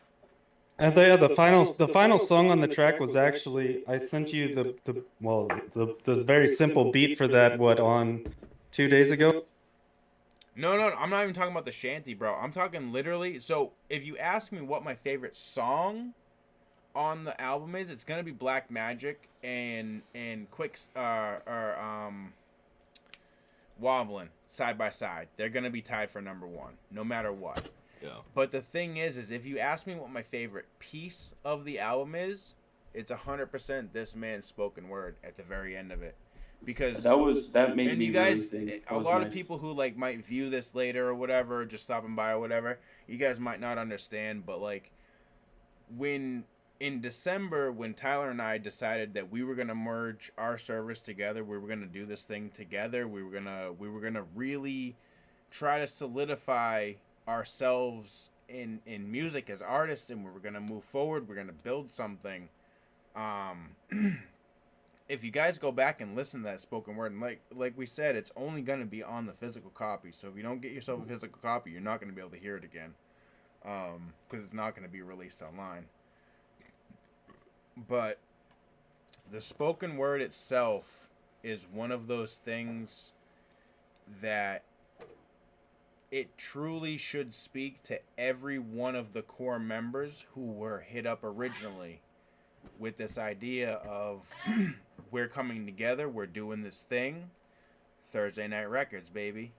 And the final song on the track was actually, I sent you the very simple beat for that on 2 days ago. No, I'm not even talking about the shanty, bro. I'm talking literally. So if you ask me what my favorite song on the album is, it's gonna be Black Magic and Wobbling side by side. They're gonna be tied for number one, no matter what. yeah. But the thing is if you ask me what my favorite piece of the album is, it's 100% this man's spoken word at the very end of it. Because that made and me you guys, really think. a lot of people who like might view this later or whatever, just stopping by or whatever, you guys might not understand, but like when in December, when Tyler and I decided that we were gonna merge our service together, we were gonna do this thing together, we were gonna really try to solidify ourselves in music as artists, and we were gonna move forward, we're gonna build something. If you guys go back and listen to that spoken word, and like we said, it's only gonna be on the physical copy. So if you don't get yourself a physical copy, you're not gonna be able to hear it again, because it's not gonna be released online. But the spoken word itself is one of those things that it truly should speak to every one of the core members who were hit up originally with this idea of we're coming together, we're doing this thing, Thursday Night Records, baby.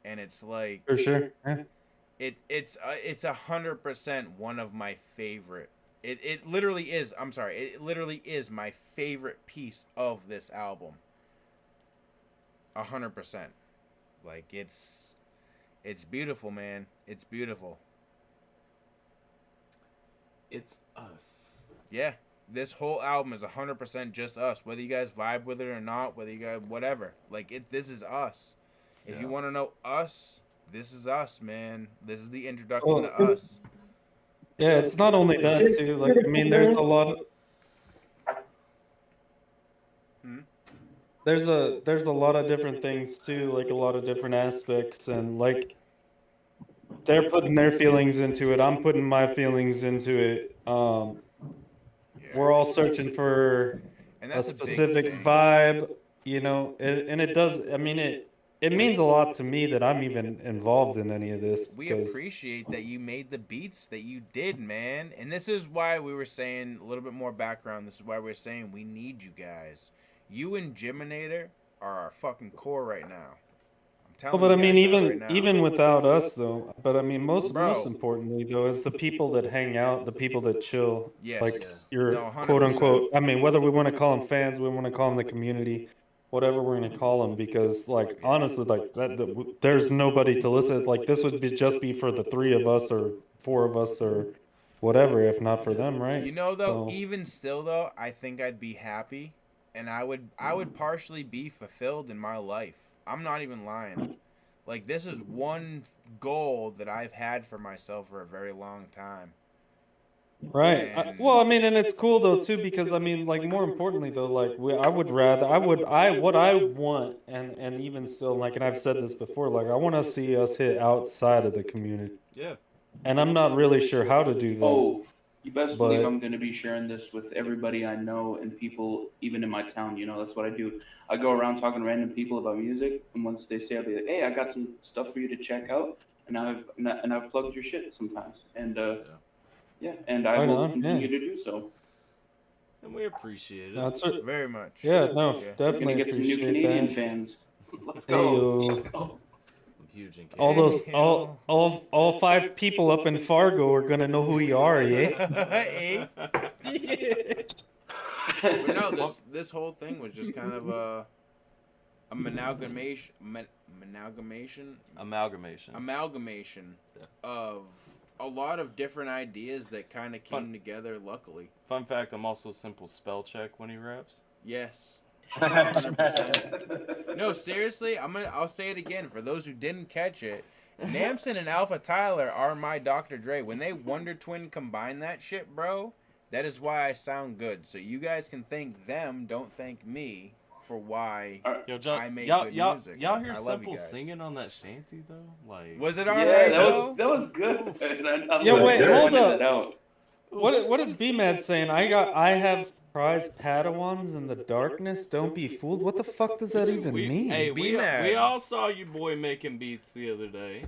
And it's like, For sure. Yeah. it's 100% one of my favorite. It literally is. I'm sorry. It literally is my favorite piece of this album. 100%. Like it's beautiful, man. It's beautiful. It's us. Yeah. This whole album is 100% just us. Whether you guys vibe with it or not, whether you guys whatever. Like this is us. If you want to know us, this is us, man. This is the introduction to us. Yeah, it's not only that too. Like, I mean, there's a lot of there's a lot of different things too, like a lot of different aspects, and like they're putting their feelings into it. I'm putting my feelings into it. We're all searching for a specific vibe, you know, and it does. I mean, it means a lot to me that I'm even involved in any of this. We appreciate that you made the beats that you did, man. And this is why we were saying a little bit more background. This is why we're saying we need you guys. You and Jiminator are our fucking core right now. I'm telling Well, but I you mean, guys that right now. even without us though. But I mean, most importantly though is the people that hang out, the people that chill. Yes. Like your No, 100%. quote unquote. I mean, whether we want to call them fans, we want to call them the community, whatever we're gonna call them, because like honestly, like there's nobody to listen. Like this would just be for the 3 of us or 4 of us or whatever, if not for them, right? You know, though, So- even still, though, I think I'd be happy, and I would partially be fulfilled in my life. I'm not even lying. Like, this is one goal that I've had for myself for a very long time. Right. Well, I mean, and it's cool though too, because I mean, like more importantly though, like what I want, and even still, like, and I've said this before, like I want to see us hit outside of the community. Yeah. And I'm not really sure how to do that. Oh, you best but- believe I'm going to be sharing this with everybody I know and people even in my town. You know, that's what I do. I go around talking to random people about music, and once they say, I'll be like, hey, I got some stuff for you to check out, and I've plugged your shit sometimes, and yeah, and I Right will on, continue yeah. to do so. And we appreciate it. That's it. Very much. Yeah, no, Yeah. definitely. We're gonna get some new appreciate Canadian that. fans. Let's Hey, go. yo. Let's go. I'm huge in All those, Canada. all 5 people up in Fargo are gonna know who you are, yeah. But no, this whole thing was just kind of a amalgamation of a lot of different ideas that kind of came together. Luckily, Fun fact: I'm also simple spell check when he raps. yes. 100%. No, seriously, I'll say it again for those who didn't catch it. Namson and AlphaTyler are my Dr. Dre. When they Wonder Twin combine that shit, bro, that is why I sound good. So you guys can thank them, don't thank me for why Yo, John, I make y'all good music. y'all hear I love you Simple guys. singing on that shanty though? Like, Was it Yeah, alright? that was good. I'm Yeah, wait, glad hold you pointed up. that out. What is B-Mad saying? I have surprise Padawans in the darkness. Don't be fooled. What the fuck does that even mean? Hey, Be we mad. all saw you boy making beats the other day.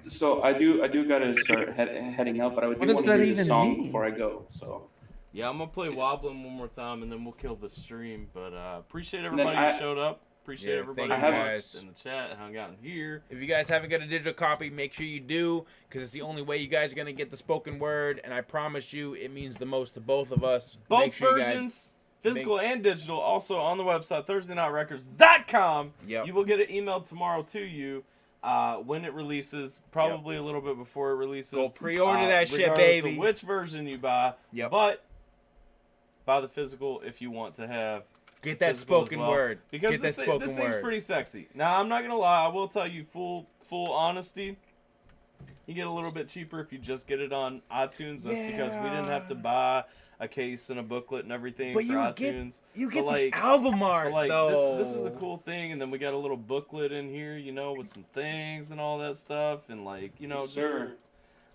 So I do gotta start heading out, but I What do does want to that hear the even song mean? before I go. So Yeah, I'm gonna play Wobbling one more time and then we'll kill the stream. But appreciate then everybody I- who showed up. Appreciate Yeah, everybody thank who you watched guys. in the chat, hung out in here. If you guys haven't got a digital copy, make sure you do, because it's the only way you guys are going to get the spoken word, and I promise you it means the most to both of us. Both Make sure you guys- versions, physical and digital, also on the website, ThursdayNightRecords.com. Yep. You will get it emailed tomorrow to you when it releases, probably a little bit before it releases. Go pre-order that shit, regardless baby. of which version you buy. Yep. But buy the physical if you want to have Get that physical as spoken well. word. Because Get that spoken this thing's word. pretty sexy. Now, I'm not going to lie. I will tell you full honesty. You get a little bit cheaper if you just get it on iTunes. That's because we didn't have to buy a case and a booklet and everything But for you iTunes. get But, the album art, but, like, though. This is a cool thing, and then we got a little booklet in here, you know, with some things and all that stuff, and like, you know, Yes, sir.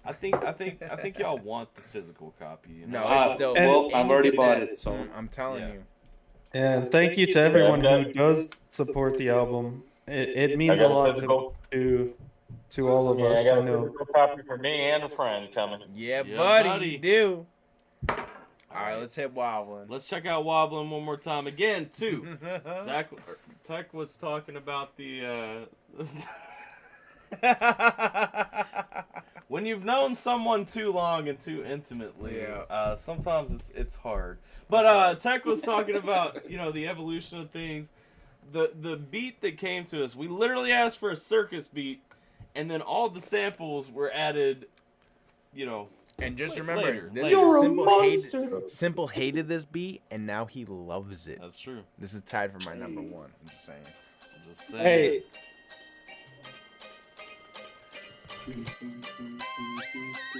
I think y'all want the physical copy. You know? No, it's still. Well, I've already bought it, so I'm telling you. And thank you to everyone who does support the album. It means a lot to all of us. I got I a know. physical copy for me and a friend coming. Yeah, Yeah, buddy, buddy. you do. All right, let's hit wobbling. Let's check out wobbling one more time again too. Tech was talking about the when you've known someone too long and too intimately, sometimes it's hard. But Tech was talking about the evolution of things, the beat that came to us. We literally asked for a circus beat, and then all the samples were added. And just remember, Simple hated this beat, and now he loves it. That's true. This is tied for my number one. I'm just saying. Hey.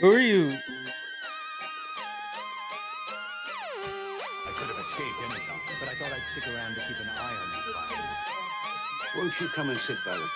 Who are you? I could have escaped anyhow, but I thought I'd stick around to keep an eye on you. Won't you come and sit by the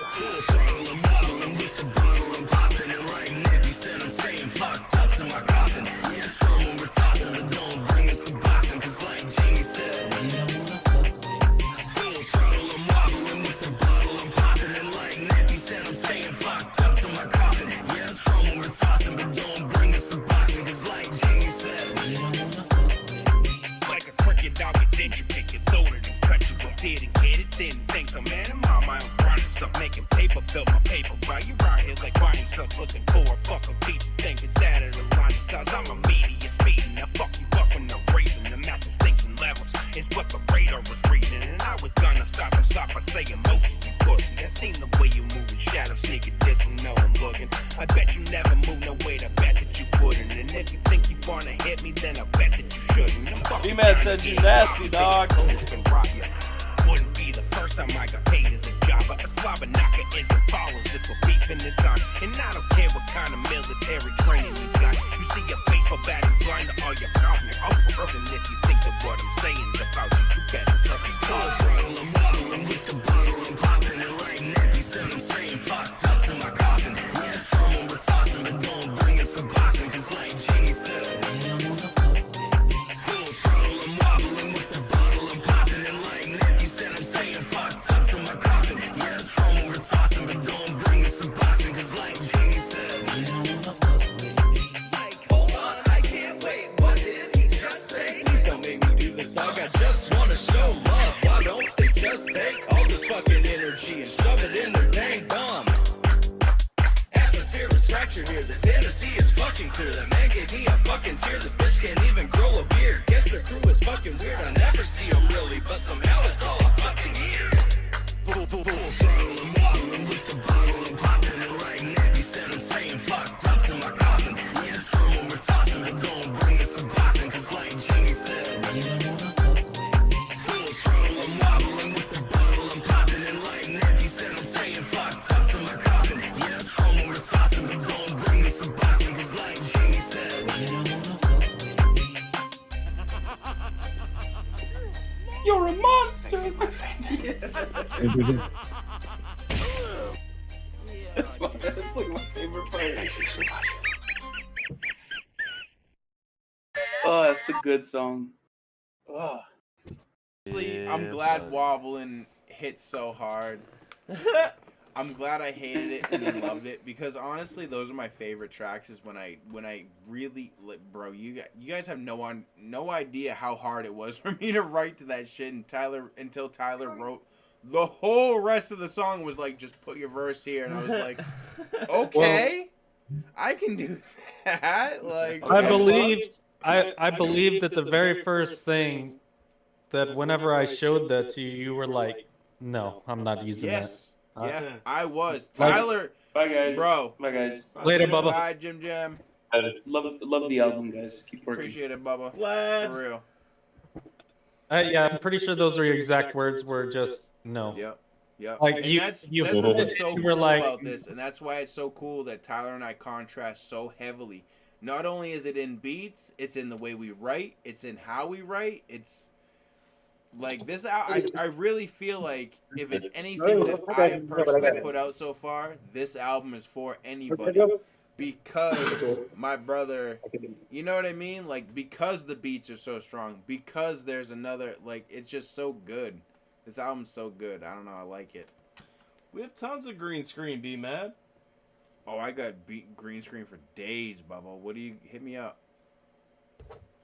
Like a cricket dog, it did you pick it, loaded and cut you up, didn't get it, didn't think so, man. I'm on my own grind and stuff, making paper, build my paper, bro. You out here like buying stuff, looking for a fucking beat, thinking that of the line of stars. I'm a media speeding, now fuck you up when I'm raising the master stakes and levels. It's what the radar was reading, and I was gonna stop by saying most of you pussy. I seen the way you move in shadow, sneaking this and know I'm looking. I bet you never move no way to bet that you wouldn't, and if you think you wanna hit me, then I bet that you shouldn't. B-Man said you nasty, dog. Wouldn't be the first time I got paid as a jobber. A slobber knocker is the follows if we're beefing it's on. And I don't care what kind of military training you got. You see your baseball bat is blind to all your problems. Oh, and if you think that what I'm saying is about you, you better trust me. I'm wobbling with the bottle and popping it like Nappy said. I'm saying fucked up to my coffin. Yeah, it's from when we're tossing, but don't bring us some boxing, cause like Jamie said, take all this fucking energy and shove it in their dang bum. Atmosphere is fractured here. This Hennessy is fucking clear. That man gave me a fucking tear. This bitch can't even grow a beard. Guess their crew is fucking weird. I never see them really, but somehow it's all a fucking year. Full throttle and wobbling with the bottle and popping it like Nappy said. I'm saying fucked up to my coffin. Yeah, it's from when we're tossing, but don't bring us some boxing, cause like Jimmy said, you don't wanna fuck with me. Full throttle and wobbling with the bottle and popping it like Nappy said. I'm saying fucked up to my coffin. Yeah, it's from when we're tossing, but don't bring us some boxing, cause like Jimmy said, you don't wanna fuck with me. You're a monster! That's like my favorite part. Oh, that's a good song. Oh. Honestly, I'm glad wobbling hit so hard. I'm glad I hated it and then loved it, because honestly, those are my favorite tracks. Is when I really, bro, you guys have no idea how hard it was for me to write to that shit, and until Tyler wrote the whole rest of the song. Was like, just put your verse here, and I was like, okay, I can do that. Like, I believe that the very first thing that whenever I showed that to you, you were like, no, I'm not using that. Yeah, I was. Tyler. Bye, guys. Bro. Bye, guys. Later, Bubba. Bye, Jim Jam. Love the album, guys. Keep working. Appreciate it, Bubba. Glad. For real. Yeah, I'm pretty sure those were your exact words. Were just no. Yep. Yep. Like and you that's were what's so cool like, about this, and that's why it's so cool that Tyler and I contrast so heavily. Not only is it in beats, it's in the way we write, it's in how we write. It's like this. I really feel like if it's anything that I've personally put out so far, this album is for anybody. because my brother, you know what I mean? Like, because the beats are so strong, because there's another, like, it's just so good. This album's so good. I don't know. I like it. We have tons of green screen, be mad. Oh, I got green screen for days, Bubba. What do you hit me up?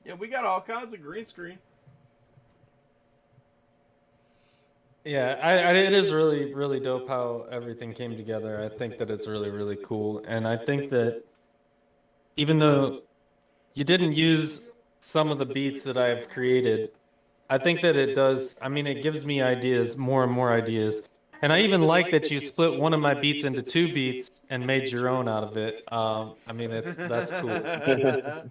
Yeah, we got all kinds of green screen. Yeah, it is really, really dope how everything came together. I think that it's really, really cool. And I think that even though you didn't use some of the beats that I've created, I think that it does, I mean, it gives me ideas, more and more ideas. And I even like that you split one of my beats into 2 beats and made your own out of it. I mean, that's cool.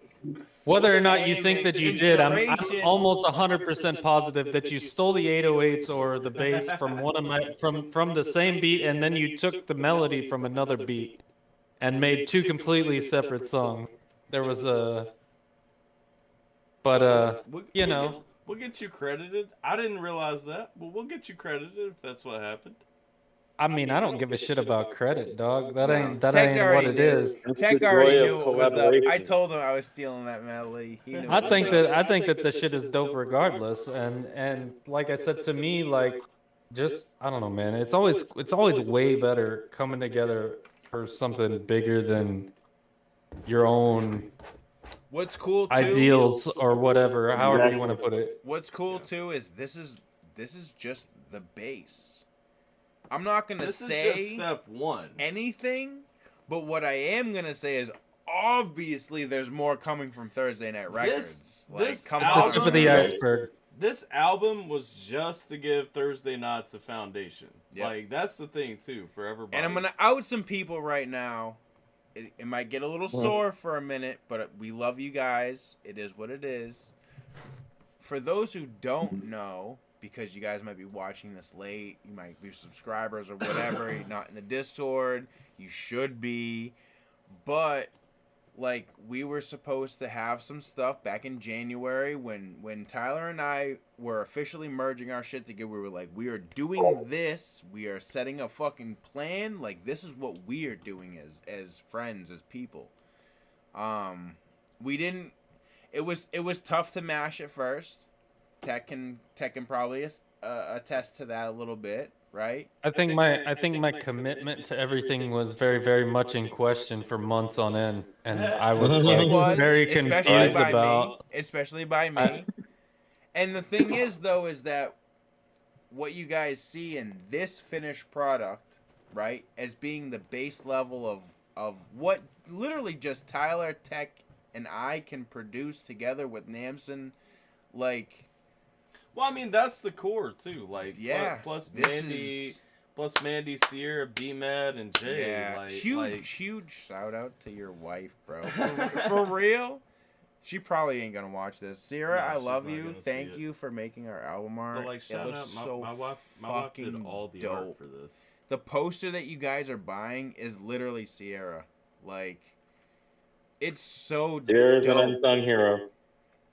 Whether or not you think that you did, I'm almost 100% positive that you stole the 808s or the bass from one of my from the same beat, and then you took the melody from another beat and made 2 completely separate songs. There was a, but you know, we'll get you credited. I didn't realize that, but we'll get you credited if that's what happened. I mean, I don't give a shit about credit, dog. That ain't Tech what it knew. is. Tech already knew what was up. I told him I was stealing that melody. He knew I think that the shit is dope regardless, and like I said, to me, like, just I don't know, man. It's always way better coming together for something bigger than your own What's cool too, ideals or whatever, however you want to put it. What's cool too is this is just the base. I'm not gonna say is just step 1. anything, but what I am gonna say is obviously there's more coming from Thursday Night Records. This come album, It's the tip of the iceberg. This album was just to give Thursday Nights a foundation. Yep. Like, that's the thing too for everybody. And I'm gonna out some people right now. It might get a little sore for a minute, but we love you guys. It is what it is. For those who don't know, because you guys might be watching this late, you might be subscribers or whatever, you're not in the Discord, you should be, but like, we were supposed to have some stuff back in January when Tyler and I were officially merging our shit together. We were like, we are doing this, we are setting a fucking plan, like, this is what we are doing as friends, as people. We didn't, it was tough to mash at first. Tech can probably attest to that a little bit, right? I think my commitment to everything was very, very much in question for months on end, and I was like very confused about, especially by me. And the thing is, though, is that what you guys see in this finished product, right, as being the base level of what literally just Tyler, Tech, and I can produce together with Namson, like. Well, I mean, that's the core too. Like, yeah, plus Mandy, Sierra, B-Med, and Jay. Yeah, like, huge shout out to your wife, bro. For real. She probably ain't gonna watch this. Sierra, No, I she's love not you. gonna see Thank it. you for making our album art. But, like, shout it out, looks so my wife did all the dope. art for this. The poster that you guys are buying is literally Sierra. Like, it's so Sierra's dope. an unsung hero.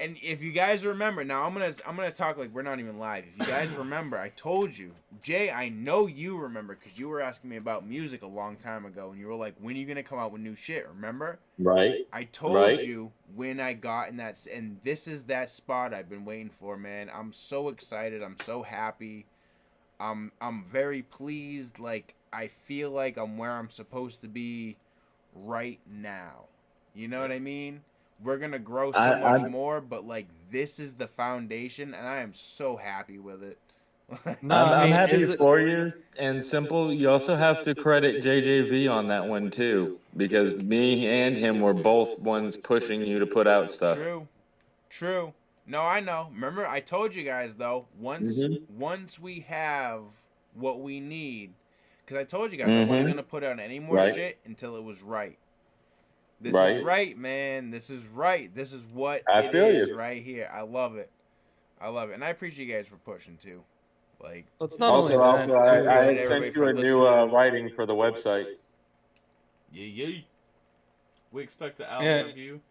And if you guys remember, now I'm gonna talk like we're not even live. If you guys remember, I told you, Jay, I know you remember because you were asking me about music a long time ago, and you were like, "When are you gonna come out with new shit?" Remember? Right. I told you when I got in that, and this is that spot I've been waiting for, man. I'm so excited. I'm so happy. I'm very pleased. Like, I feel like I'm where I'm supposed to be right now. You know what I mean? We're going to grow so much more, but, like, this is the foundation, and I am so happy with it. No, I'm happy for you. And Simple, you also have to credit JJV on that one, too, because me and him were both ones pushing you to put out stuff. True. No, I know. Remember, I told you guys, though, once we have what we need, because I told you guys I wasn't going to put out any more shit until it was right. This is right, man. This is right. This is what it is right here. I love it. And I appreciate you guys for pushing, too. Like, it's not also, only that, I sent you a new writing for the website. Yeah. We expect the album review.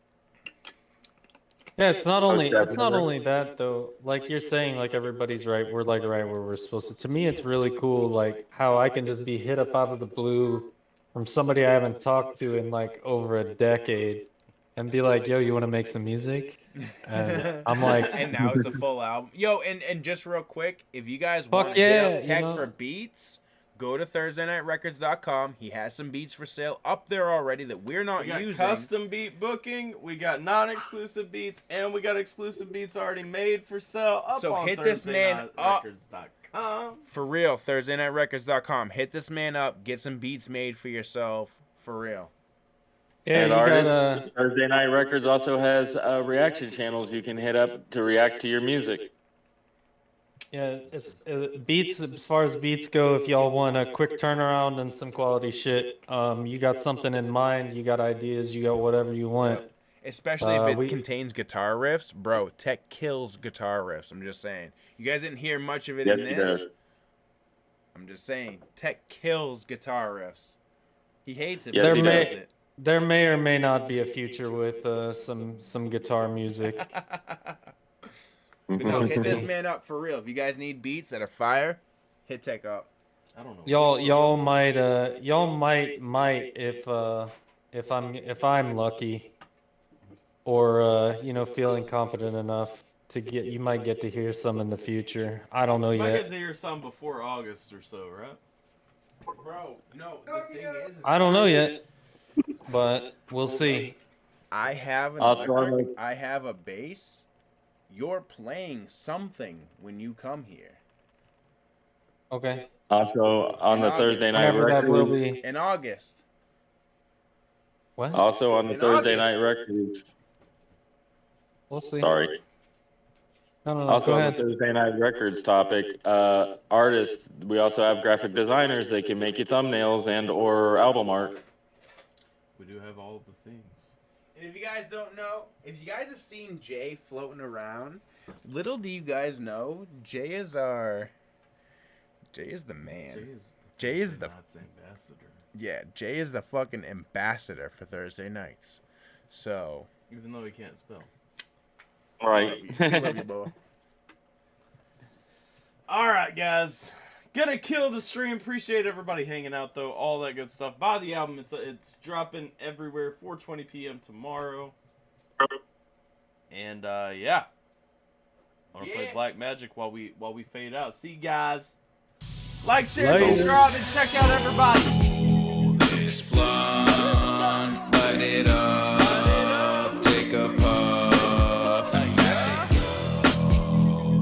Yeah, it's not only that though. Like you're saying, like everybody's right. We're like right where we're supposed to. To me, it's really cool, like how I can just be hit up out of the blue from somebody I haven't talked to in like over a decade and be like, yo, you want to make some music? And I'm like, and now it's a full album. Yo, and just real quick, if you guys Fuck want to yeah, hit up Tech you know? for beats, go to ThursdayNightRecords.com. He has some beats for sale up there already that we're not We got using. custom beat booking, we got non-exclusive beats, and we got exclusive beats already made for sale up So on hit this man up. ThursdayNightRecords.com. For real, ThursdayNightRecords.com. Hit this man up. Get some beats made for yourself. For real. yeah, and you artists, gotta, Thursday Night Records also has reaction channels you can hit up to react to your music. yeah, it's beats, as far as beats go, if y'all want a quick turnaround and some quality shit, you got something in mind, you got ideas, you got whatever you want. Especially if it we- contains guitar riffs. Bro, Tech kills guitar riffs. I'm just saying. You guys didn't hear much of it Yes, in he this. does. I'm just saying. Tech kills guitar riffs. He hates it, Yes, but There he may- does it. There may or may not be a future with some guitar music. But no, hit this man up for real. If you guys need beats that are fire, hit Tech up. I don't know. Y'all might if I'm lucky, or you know, feeling confident enough to get, you might get to hear some in the future. I don't know You might yet. get to hear some before August or so, right? Bro, no, the thing is I don't know yet, but we'll see. I have an Also, electric, I have a bass. You're playing something when you come here. Okay. Also on the Thursday Night Whenever that will Records. be. In August. What? Also on the In Thursday August. Night Records. We'll see. Sorry. No, Also go on ahead. the Thursday Night Records topic, artists, we also have graphic designers. They can make you thumbnails and or album art. We do have all the things. And if you guys don't know, if you guys have seen Jay floating around, little do you guys know, Jay is the man. Jay is the ambassador. Yeah, Jay is the fucking ambassador for Thursday nights. So, Even though he can't spell. Right. love you, boy. All right, guys. Gonna kill the stream. Appreciate everybody hanging out, though. All that good stuff. Buy the album. It's dropping everywhere. 4:20 p.m. tomorrow. And yeah, I'm gonna play Black Magic while we fade out. See you guys. Like, share, Later. subscribe, and check out everybody. This blunt, light it up, take a puff.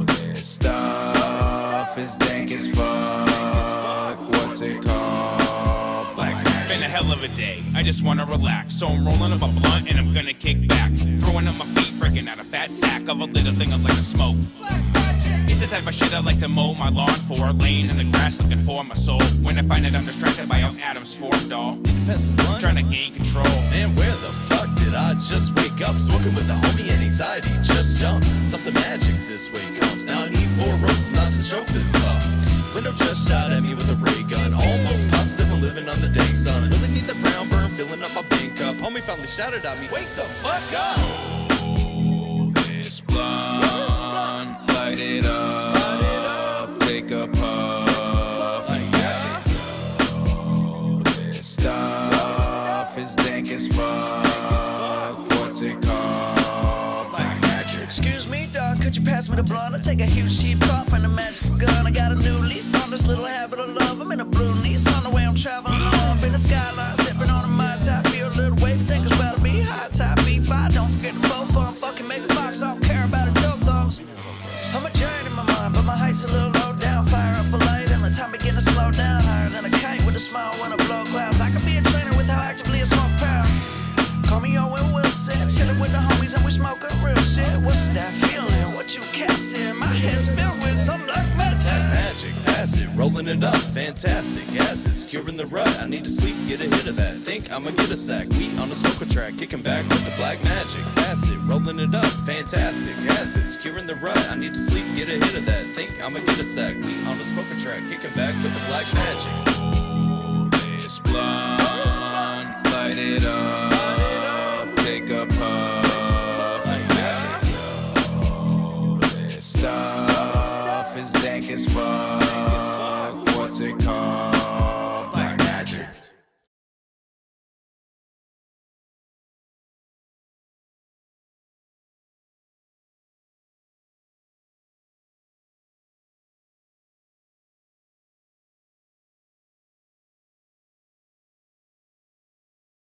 This stuff is dank as fuck. What's it called? Black Magic. Been a hell of a day. I just wanna relax, so I'm rolling up a blunt and I'm gonna kick back, throwing up my feet, breaking out a fat sack of a little thing I'd like to smoke. It's the type of shit I like to mow my lawn for, laying in the grass looking for my soul. When I find it, I'm distracted by how Adam's formed all. Trying to gain control. Man, where the fuck did I just wake up? Smoking with the homie and anxiety just jumped. Something magic this way comes. Now I need 4 roses not to choke this puff. Window just shot at me with a ray gun. Almost positive I'm living on the day, son. Really need the brown burn, filling up my bank cup. Homie finally shouted at me, wake the fuck up! This blunt, light it up, take a puff. This stuff is dank as fuck. What's it called? Black Magic. Excuse me, dog, could you pass me the blunt? I take a huge cheap puff and the magic's begun. I got a new lease on this little habit of love. I'm in a blue niece on the way I'm traveling home. In the skyline, sipping on a Mai Tai. Feel a little wave, think it's about to be high top B5. Don't forget the fofo, I'm fucking make a box. I don't care about the dope lows. I'm a giant in my mind, but my height's a little low down. Fire up a light and the time begin to slow down. Higher than a kite with a smile when I blow clouds. I could be a trainer with how actively I smoke pounds. Call me Owen Wilson, chillin' with the homies and we smoke up real shit. What's that feeling? What you casting? My head's filled with some black magic. Magic, acid, rolling it up, fantastic. Acids, curing the rut. I need to sleep, get a hit of that. Think I'ma get a sack. We on the smoker track, kicking back with the black magic. Acid, rolling it up, fantastic. Acids, curing the rut. I need to sleep, get a hit of that. Think I'ma get a sack. We on the smoker track, kicking back with the black magic. This blunt, light it up.